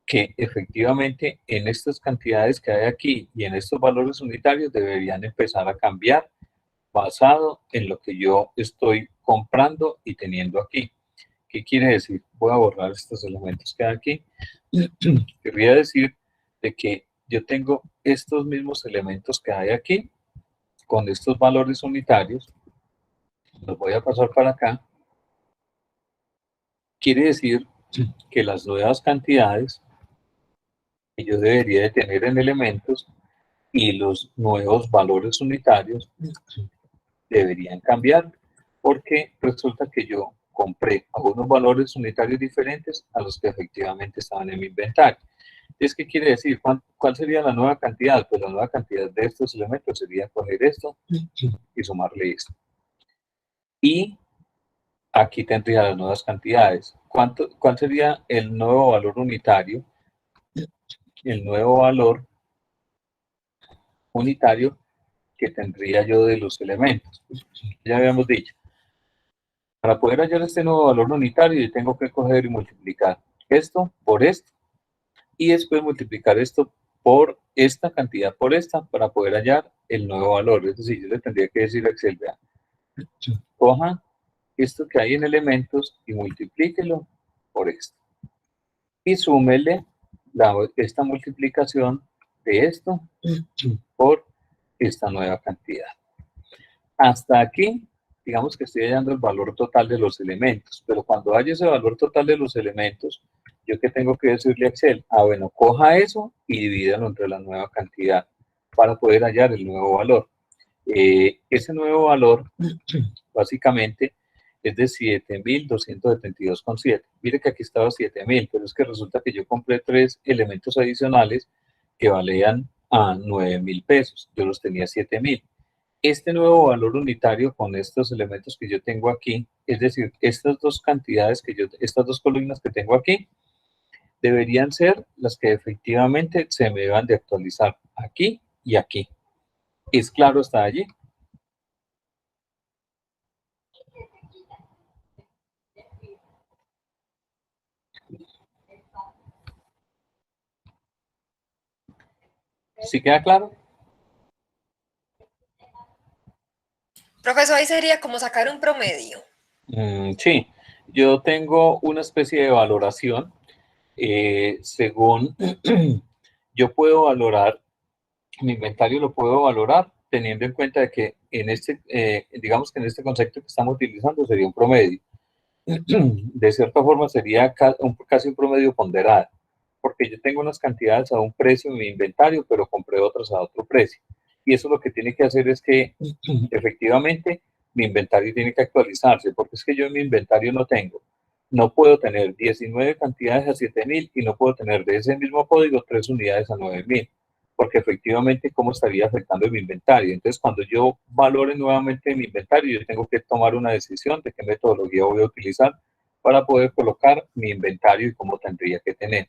que efectivamente en estas cantidades que hay aquí y en estos valores unitarios deberían empezar a cambiar basado en lo que yo estoy comprando y teniendo aquí. ¿Qué quiere decir? Voy a borrar estos elementos que hay aquí. Querría decir de que yo tengo estos mismos elementos que hay aquí con estos valores unitarios. Los voy a pasar para acá. Quiere decir que las nuevas cantidades que yo debería de tener en elementos y los nuevos valores unitarios deberían cambiar, porque resulta que yo compré algunos valores unitarios diferentes a los que efectivamente estaban en mi inventario. ¿Es qué quiere decir? ¿Cuál sería la nueva cantidad? Pues la nueva cantidad de estos elementos sería coger esto y sumarle esto. Y aquí tendría las nuevas cantidades. ¿Cuál sería el nuevo valor unitario? El nuevo valor unitario que tendría yo de los elementos. Ya habíamos dicho. Para poder hallar este nuevo valor unitario, yo tengo que coger y multiplicar esto por esto. Y después multiplicar esto por esta cantidad por esta para poder hallar el nuevo valor. Es decir, yo le tendría que decir a Excel, vean, coja esto que hay en elementos y multiplíquelo por esto. Y súmele esta multiplicación de esto por esta nueva cantidad. Hasta aquí, digamos que estoy hallando el valor total de los elementos, pero cuando haya ese valor total de los elementos, ¿yo qué tengo que decirle a Excel? Bueno, coja eso y divídalo entre la nueva cantidad para poder hallar el nuevo valor. Ese nuevo valor, básicamente, es de 7.272,7. Mire que aquí estaba 7.000, pero es que resulta que yo compré 3 elementos adicionales que valían a 9.000 pesos. Yo los tenía 7.000. Este nuevo valor unitario con estos elementos que yo tengo aquí, es decir, estas dos cantidades estas dos columnas que tengo aquí, deberían ser las que efectivamente se me van de actualizar aquí y aquí. ¿Es claro hasta allí? ¿Sí queda claro? Profesor, ahí sería como sacar un promedio. Sí, yo tengo una especie de valoración según yo puedo valorar, mi inventario lo puedo valorar teniendo en cuenta de que en digamos que en este concepto que estamos utilizando sería un promedio. De cierta forma sería casi un promedio ponderado, porque yo tengo unas cantidades a un precio en mi inventario, pero compré otras a otro precio. Y eso lo que tiene que hacer es que efectivamente mi inventario tiene que actualizarse, porque es que yo en mi inventario no puedo tener 19 cantidades a 7.000 y no puedo tener de ese mismo código 3 unidades a 9.000. porque efectivamente cómo estaría afectando mi inventario. Entonces, cuando yo valore nuevamente mi inventario, yo tengo que tomar una decisión de qué metodología voy a utilizar para poder colocar mi inventario y cómo tendría que tener.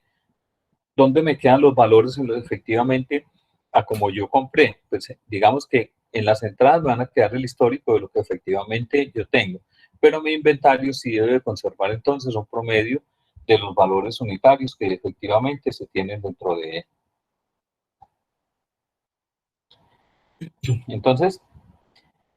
¿Dónde me quedan los valores efectivamente a como yo compré? Pues digamos que en las entradas van a quedar el histórico de lo que efectivamente yo tengo, pero mi inventario sí debe conservar entonces un promedio de los valores unitarios que efectivamente se tienen dentro de él. Entonces,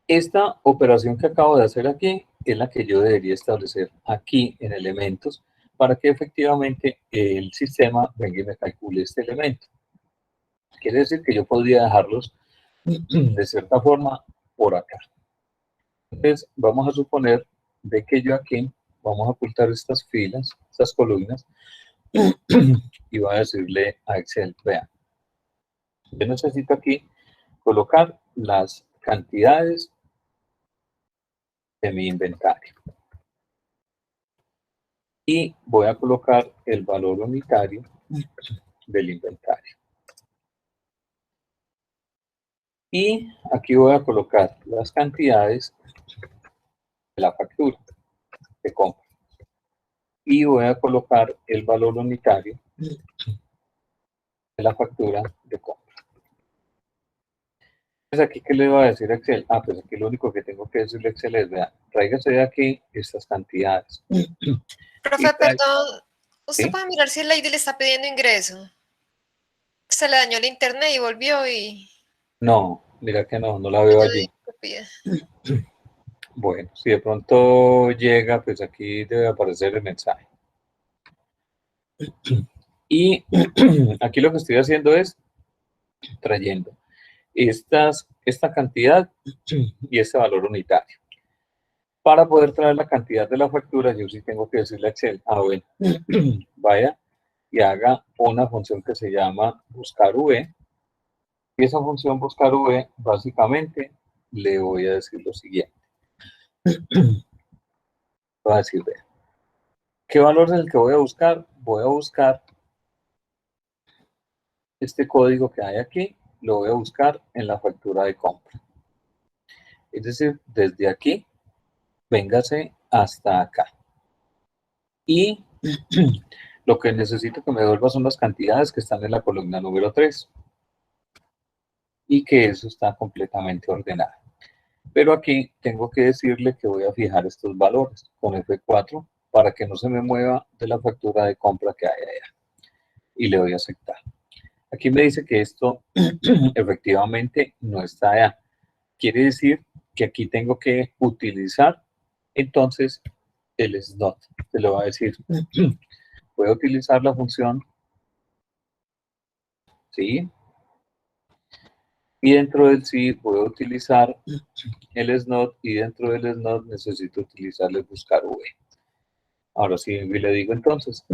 esta operación que acabo de hacer aquí es la que yo debería establecer aquí en elementos para que efectivamente el sistema venga y me calcule este elemento. Quiere decir que yo podría dejarlos de cierta forma por acá. Entonces, vamos a suponer de que yo aquí vamos a ocultar estas filas, estas columnas, y voy a decirle a Excel, vean, yo necesito aquí colocar las cantidades de mi inventario. Y voy a colocar el valor unitario del inventario. Y aquí voy a colocar las cantidades de la factura de compra. Y voy a colocar el valor unitario de la factura de compra. Entonces, aquí, ¿qué le va a decir a Excel? Ah, pues aquí lo único que tengo que decirle a Excel es, vean, tráigase de aquí estas cantidades. Profe, perdón, ¿usted ¿sí? puede mirar si el Lady le está pidiendo ingreso? Se le dañó el internet y volvió y... No, mira que no la veo yo allí. digo que pide. Bueno, si de pronto llega, pues aquí debe aparecer el mensaje. Y aquí lo que estoy haciendo es trayendo esta cantidad y este valor unitario. Para poder traer la cantidad de la factura, yo sí tengo que decirle a Excel, bueno, vaya y haga una función que se llama buscar V. Y esa función buscar V, básicamente, le voy a decir lo siguiente. Voy a decir, vean, ¿qué valor es el que voy a buscar? Voy a buscar este código que hay aquí, lo voy a buscar en la factura de compra. Es decir, desde aquí, véngase hasta acá. Y lo que necesito que me devuelva son las cantidades que están en la columna número 3. Y que eso está completamente ordenado. Pero aquí tengo que decirle que voy a fijar estos valores con F4 para que no se me mueva de la factura de compra que hay allá. Y le doy a aceptar. Aquí me dice que esto efectivamente no está allá. Quiere decir que aquí tengo que utilizar entonces el SNOT. Se lo va a decir. Voy a utilizar la función, ¿sí? Y dentro del sí voy a utilizar el SNOT y dentro del SNOT necesito utilizar el buscar V. Ahora sí le digo entonces,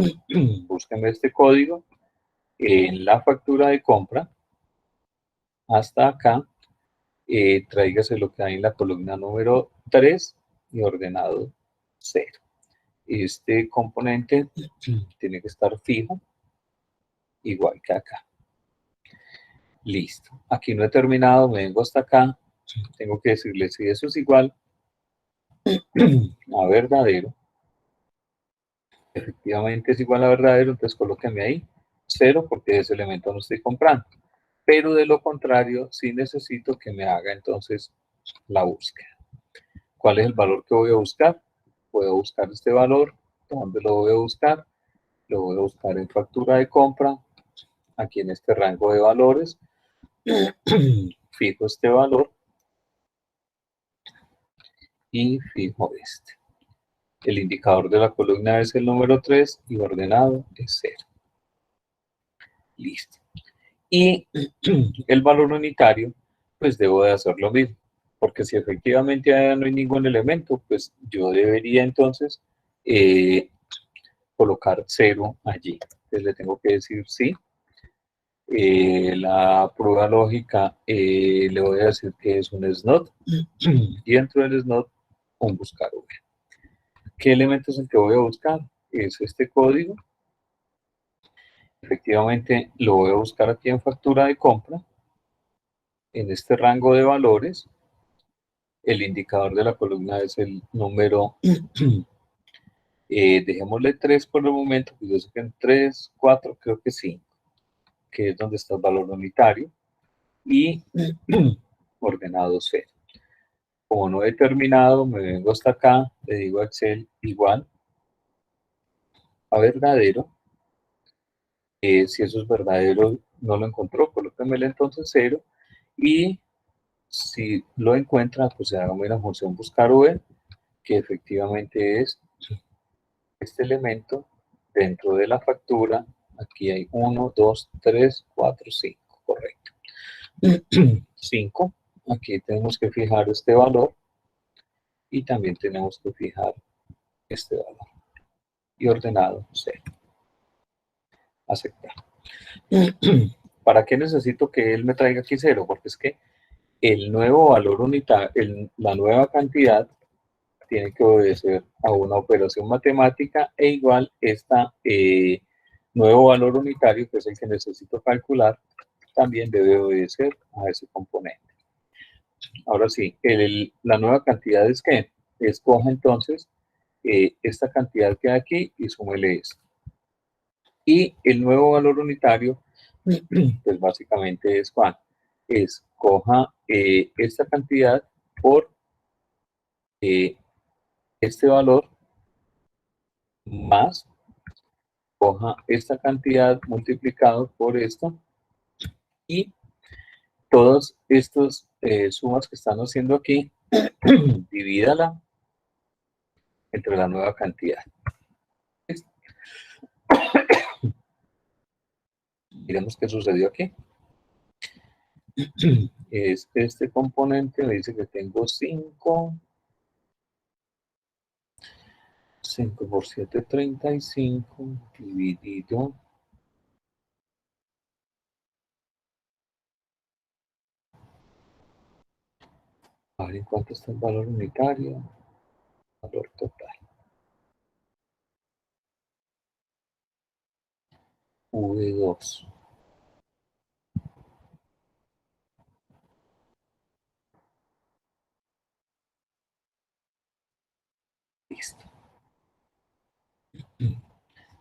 búsqueme este código en la factura de compra hasta acá, tráigase lo que hay en la columna número 3 y ordenado 0. Este componente tiene que estar fijo, igual que acá. Listo. Aquí no he terminado, me vengo hasta acá. Tengo que decirle si eso es igual a verdadero. Efectivamente es igual a verdadero, entonces colóqueme ahí 0 porque ese elemento no estoy comprando. Pero de lo contrario, sí necesito que me haga entonces la búsqueda. ¿Cuál es el valor que voy a buscar? Voy a buscar este valor. ¿Dónde lo voy a buscar? Lo voy a buscar en factura de compra, aquí en este rango de valores. Fijo este valor y fijo este. El indicador de la columna es el número 3 y ordenado es 0. Listo. Y el valor unitario, pues debo de hacer lo mismo. Porque si efectivamente no hay ningún elemento, pues yo debería entonces colocar 0 allí. Entonces le tengo que decir sí. La prueba lógica le voy a decir que es un SNOT. Y dentro del SNOT, un buscar V. ¿Qué elemento es el que voy a buscar? Es este código. Efectivamente, lo voy a buscar aquí en factura de compra, en este rango de valores. El indicador de la columna es el número, dejémosle 3 por el momento, pues yo sé que en 3, 4, creo que 5, que es donde está el valor unitario, y ordenado 0. Como no he terminado, me vengo hasta acá, le digo a Excel igual a verdadero. Si eso es verdadero, no lo encontró, colóquemele entonces 0, y si lo encuentra, pues hágame la función buscar V, que efectivamente es este elemento dentro de la factura. Aquí hay 1, 2, 3, 4, 5, correcto. 5, aquí tenemos que fijar este valor y también tenemos que fijar este valor. Y ordenado 0. Aceptar. ¿Para qué necesito que él me traiga aquí 0? Porque es que el nuevo valor unitario, la nueva cantidad, tiene que obedecer a una operación matemática e igual este nuevo valor unitario, que es el que necesito calcular, también debe obedecer a ese componente. Ahora sí, la nueva cantidad es que escoja entonces esta cantidad que hay aquí y súmele esto. Y el nuevo valor unitario, pues básicamente es ¿cuál? Escoja esta cantidad por este valor más, coja esta cantidad multiplicado por esto, y todas estas sumas que están haciendo aquí, divídala entre la nueva cantidad. Miremos qué sucedió aquí. Es este componente, me dice que tengo 5. 5 por 7, 35, dividido. A ver en cuánto está el valor unitario. Valor total. V2. Listo.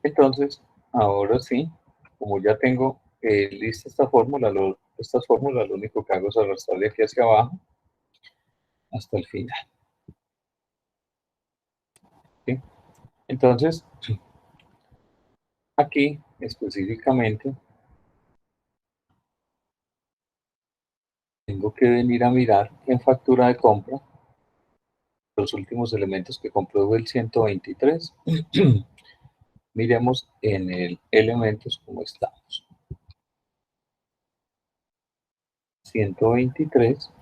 Entonces, ahora sí, como ya tengo lista esta fórmula, estas fórmulas, lo único que hago es arrastrarle aquí hacia abajo hasta el final. ¿Sí? Entonces, aquí específicamente tengo que venir a mirar en factura de compra los últimos elementos que compré fue el 123. Miremos en el elementos cómo estamos. 123.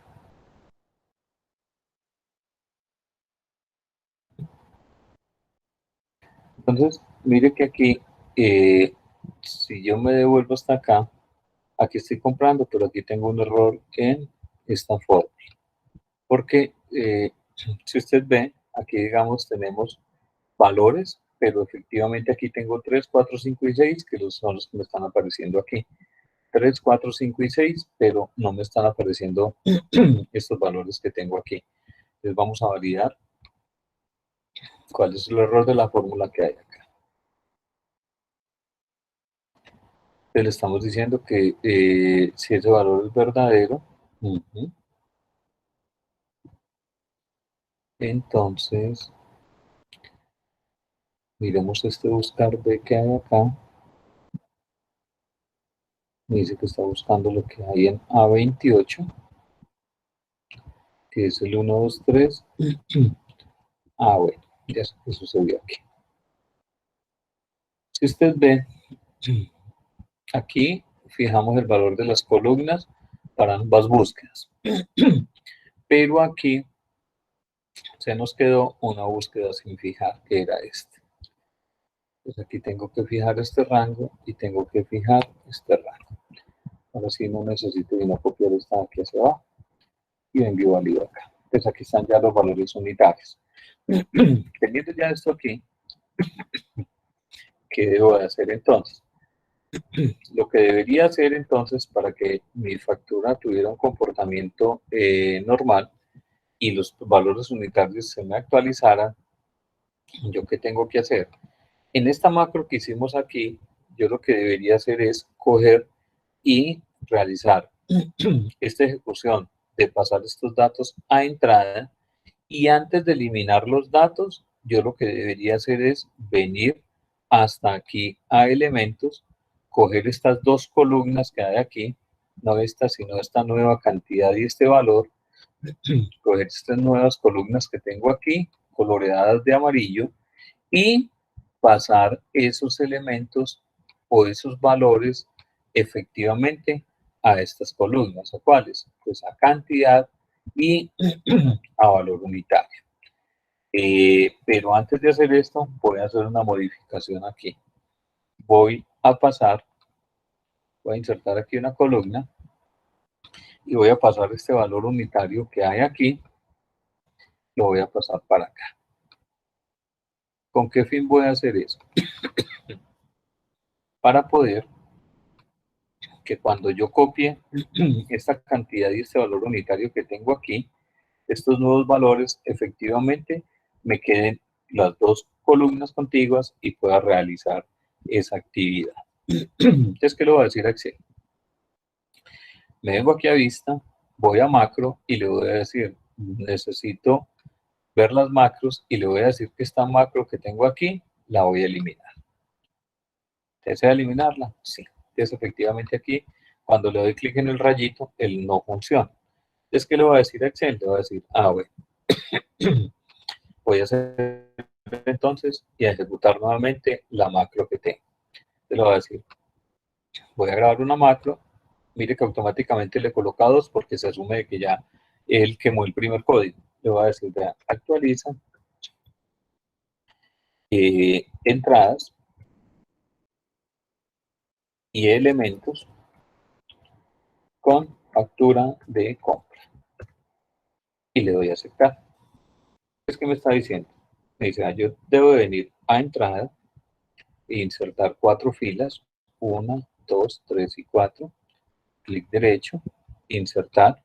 Entonces, mire que aquí, si yo me devuelvo hasta acá, aquí estoy comprando, pero aquí tengo un error en esta fórmula. Porque si usted ve, aquí digamos tenemos valores, pero efectivamente aquí tengo 3, 4, 5 y 6, que son los que me están apareciendo aquí. 3, 4, 5 y 6, pero no me están apareciendo estos valores que tengo aquí. Entonces vamos a validar cuál es el error de la fórmula que hay acá. Entonces le estamos diciendo que si ese valor es verdadero, entonces miremos este buscar B que hay acá. Me dice que está buscando lo que hay en A28, que es el 1, 2, 3. Ah, bueno, ya sé qué sucedió aquí. Si usted ve, aquí fijamos el valor de las columnas para ambas búsquedas. Pero aquí se nos quedó una búsqueda sin fijar, que era este. Pues aquí tengo que fijar este rango y tengo que fijar este rango. Ahora sí no necesito no copiar esta aquí hacia abajo y envío válido acá. Pues aquí están ya los valores unitarios. Teniendo ya esto aquí, ¿qué debo de hacer entonces? lo que debería hacer entonces para que mi factura tuviera un comportamiento normal y los valores unitarios se me actualizaran, ¿yo qué tengo que hacer? En esta macro que hicimos aquí, yo lo que debería hacer es coger y realizar esta ejecución de pasar estos datos a entrada, y antes de eliminar los datos, yo lo que debería hacer es venir hasta aquí a elementos, coger estas dos columnas que hay aquí, no esta, sino esta nueva cantidad y este valor, coger estas nuevas columnas que tengo aquí, coloreadas de amarillo, y pasar esos elementos o esos valores efectivamente a estas columnas. ¿A cuáles? Pues a cantidad y a valor unitario. Pero antes de hacer esto, voy a hacer una modificación aquí. Voy a insertar aquí una columna y voy a pasar este valor unitario que hay aquí, lo voy a pasar para acá. ¿Con qué fin voy a hacer eso? Para poder que cuando yo copie esta cantidad y este valor unitario que tengo aquí, estos nuevos valores efectivamente me queden las dos columnas contiguas y pueda realizar esa actividad. Entonces, ¿qué le voy a decir a Excel? Me vengo aquí a vista, voy a macro y le voy a decir, necesito ver las macros y le voy a decir que esta macro que tengo aquí la voy a eliminar. ¿Desea eliminarla? Sí. Entonces, efectivamente aquí, cuando le doy clic en el rayito, él no funciona. Entonces, ¿qué le voy a decir a Excel? Le voy a decir, bueno, voy a hacer entonces y a ejecutar nuevamente la macro que tengo. Le voy a decir, voy a grabar una macro. Mire que automáticamente le coloca 2 porque se asume que ya él quemó el primer código. Le voy a decir, vea, actualiza, entradas y elementos con factura de compra. Y le doy a aceptar. ¿Qué me está diciendo? Me dice, yo debo de venir a entrada e insertar 4 filas, 1, 2, 3 y 4. Clic derecho, insertar.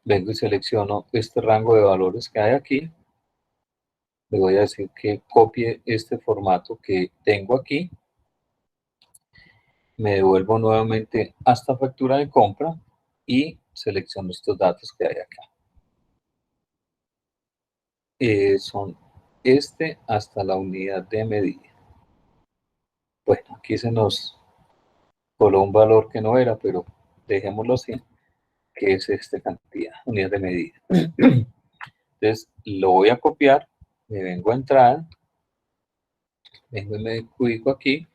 Vengo y selecciono este rango de valores que hay aquí. Le voy a decir que copie este formato que tengo aquí. Me devuelvo nuevamente hasta factura de compra y selecciono estos datos que hay acá. Son hasta la unidad de medida. Bueno, aquí se nos coló un valor que no era, pero dejémoslo así, que es esta cantidad, unidad de medida. Entonces, lo voy a copiar, me vengo a entrada, vengo y me ubico aquí,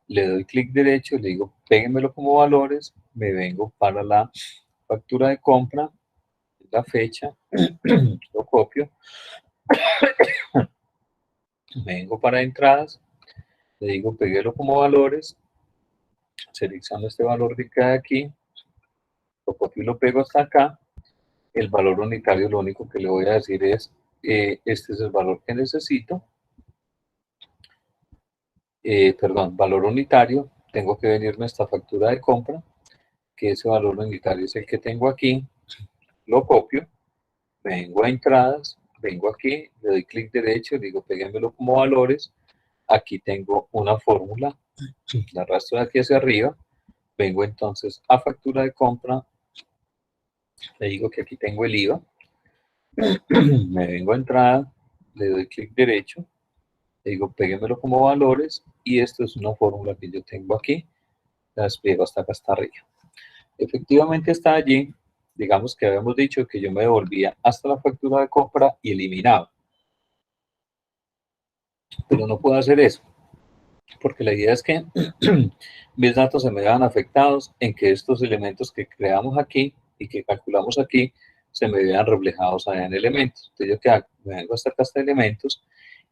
le doy clic derecho, le digo, péguenmelo como valores, me vengo para la factura de compra, la fecha, lo copio, me vengo para entradas, le digo, péguelo como valores, selecciono este valor que queda aquí, lo copio y lo pego hasta acá. El valor unitario, lo único que le voy a decir es, este es el valor que necesito. Valor unitario, tengo que venirme a esta factura de compra, que ese valor unitario es el que tengo aquí, lo copio, vengo a entradas, vengo aquí, le doy clic derecho, digo, péguenmelo como valores, aquí tengo una fórmula, la arrastro de aquí hacia arriba, vengo entonces a factura de compra, le digo que aquí tengo el IVA, me vengo a entrada, le doy clic derecho, le digo péguenmelo como valores y esto es una fórmula que yo tengo aquí, la despliego hasta acá, hasta arriba. Efectivamente está allí, digamos que habíamos dicho que yo me devolvía hasta la factura de compra y eliminaba. Pero no puedo hacer eso, porque la idea es que mis datos se me vean afectados en que estos elementos que creamos aquí y que calculamos aquí se me vean reflejados allá en elementos. Entonces yo ¿qué hago? Me vengo hasta acá hasta elementos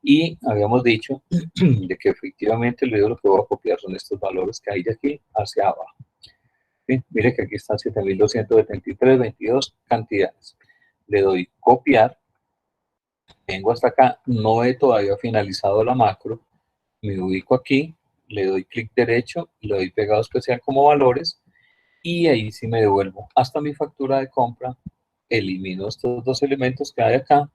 y habíamos dicho de que efectivamente lo que voy a copiar son estos valores que hay de aquí hacia abajo. ¿Sí? Mire que aquí están 7.273, 22 cantidades. Le doy copiar, vengo hasta acá, no he todavía finalizado la macro, me ubico aquí, le doy clic derecho, le doy pegado especial como valores, y ahí sí me devuelvo hasta mi factura de compra, elimino estos dos elementos que hay acá,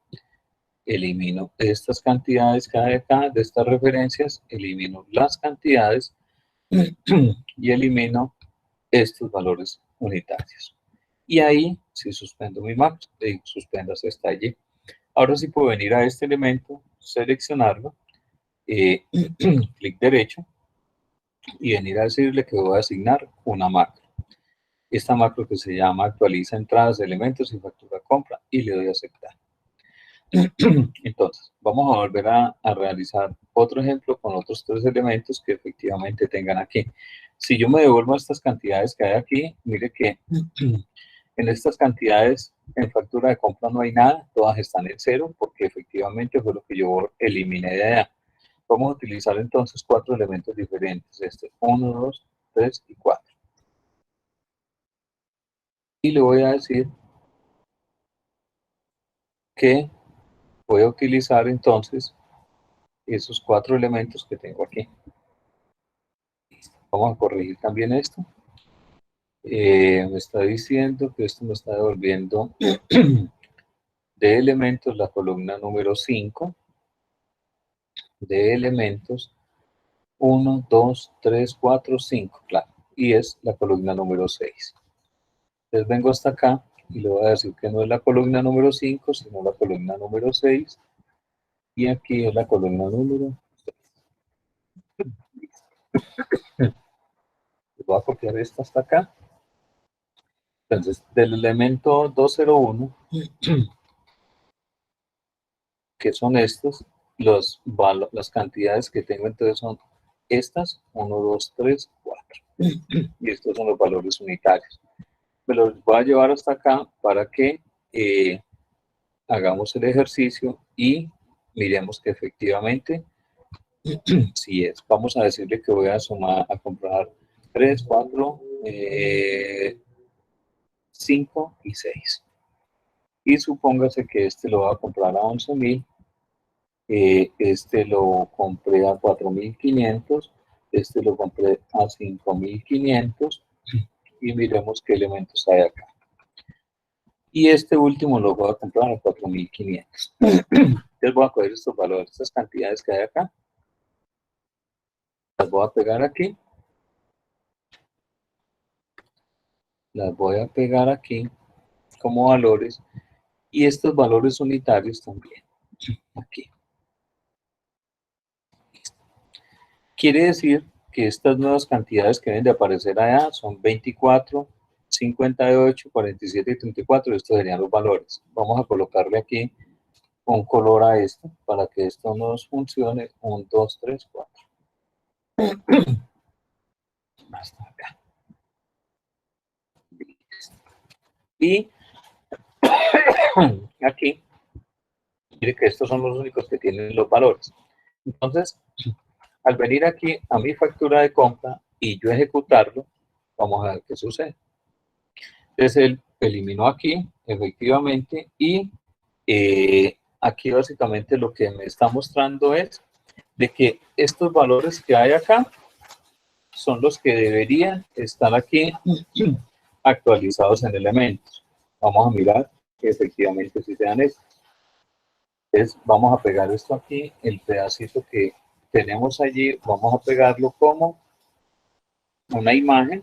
elimino estas cantidades que hay acá, de estas referencias, elimino las cantidades y elimino estos valores unitarios. Y ahí sí suspendo mi macro, suspendo hasta allí. Ahora sí puedo venir a este elemento, seleccionarlo, clic derecho, y venir a decirle que voy a asignar una macro. Esta macro que se llama actualiza entradas de elementos y factura compra, y le doy a aceptar. Entonces, vamos a volver a realizar otro ejemplo con otros tres elementos que efectivamente tengan aquí. Si yo me devuelvo a estas cantidades que hay aquí, mire que en estas cantidades en factura de compra no hay nada, todas están en cero, porque efectivamente fue lo que yo eliminé de allá. Vamos a utilizar entonces cuatro elementos diferentes, 1, 2, 3 y 4. Y le voy a decir que voy a utilizar entonces esos cuatro elementos que tengo aquí. Vamos a corregir también esto. Me está diciendo que esto me está devolviendo de elementos la columna número 5, de elementos 1, 2, 3, 4, 5, claro, y es la columna número 6. Entonces vengo hasta acá y le voy a decir que no es la columna número 5, sino la columna número 6, y aquí es la columna número 6. Voy a copiar esta hasta acá. Entonces, del elemento 201, que son estos, las cantidades que tengo entonces son estas, 1, 2, 3, 4. Y estos son los valores unitarios. Me los voy a llevar hasta acá para que hagamos el ejercicio y miremos que efectivamente sí es. Vamos a decirle que voy a sumar, a comprar 3, 4, 5 y 6. Y supóngase que este lo va a comprar a 11.000, este lo compré a 4.500, este lo compré a 5.500, y miremos qué elementos hay acá. Y este último lo voy a comprar a 4.500. Entonces voy a coger estos valores, estas cantidades que hay acá, las voy a pegar aquí, las voy a pegar aquí como valores, y estos valores unitarios también, aquí. Quiere decir que estas nuevas cantidades que deben de aparecer allá son 24, 58, 47 y 34. Estos serían los valores. Vamos a colocarle aquí un color a esto para que esto nos funcione. 1, 2, 3, 4. Hasta acá. Y aquí, mire que estos son los únicos que tienen los valores. Entonces, al venir aquí a mi factura de compra y yo ejecutarlo, vamos a ver qué sucede. Entonces él eliminó aquí, efectivamente, y aquí básicamente lo que me está mostrando es de que estos valores que hay acá son los que deberían estar aquí actualizados en elementos. Vamos a mirar que efectivamente sí sean estos. Entonces vamos a pegar esto aquí, el pedacito que tenemos allí, vamos a pegarlo como una imagen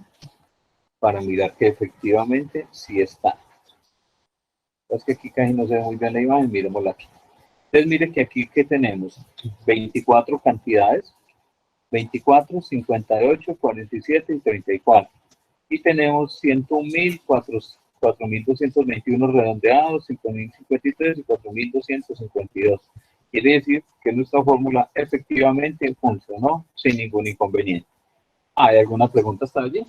para mirar que efectivamente sí está. Es que aquí casi no se ve muy bien la imagen, miremosla aquí. Entonces mire que aquí que tenemos 24 cantidades, 24, 58, 47 y 34. Y tenemos 101.4.221 redondeados, 5.053 y 4.252. Quiere decir que nuestra fórmula efectivamente funcionó sin ningún inconveniente. ¿Hay alguna pregunta hasta allí?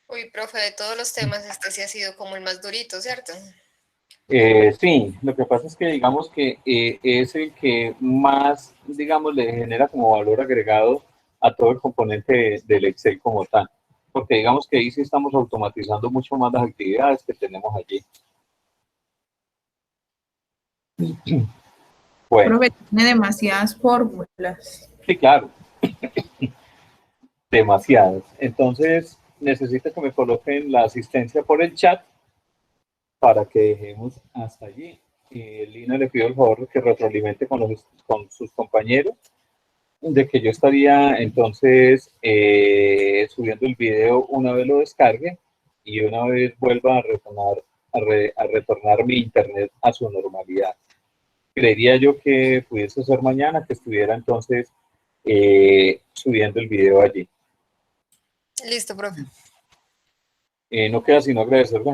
Uy, profe, de todos los temas, este sí ha sido como el más durito, ¿cierto? Sí, lo que pasa es que digamos que es el que más, digamos, le genera como valor agregado a todo el componente del Excel como tal. Porque digamos que ahí sí estamos automatizando mucho más las actividades que tenemos allí. Bueno, Profe, tiene demasiadas fórmulas. sí, claro, demasiadas. Entonces, necesito que me coloquen la asistencia por el chat para que dejemos hasta allí. Lina, le pido el favor que retroalimente con sus compañeros de que yo estaría entonces subiendo el video una vez lo descargue y una vez vuelva a retornar, a retornar mi internet a su normalidad. Creería yo que pudiese ser mañana que estuviera entonces subiendo el video allí. Listo, profe. No queda sino agradecerles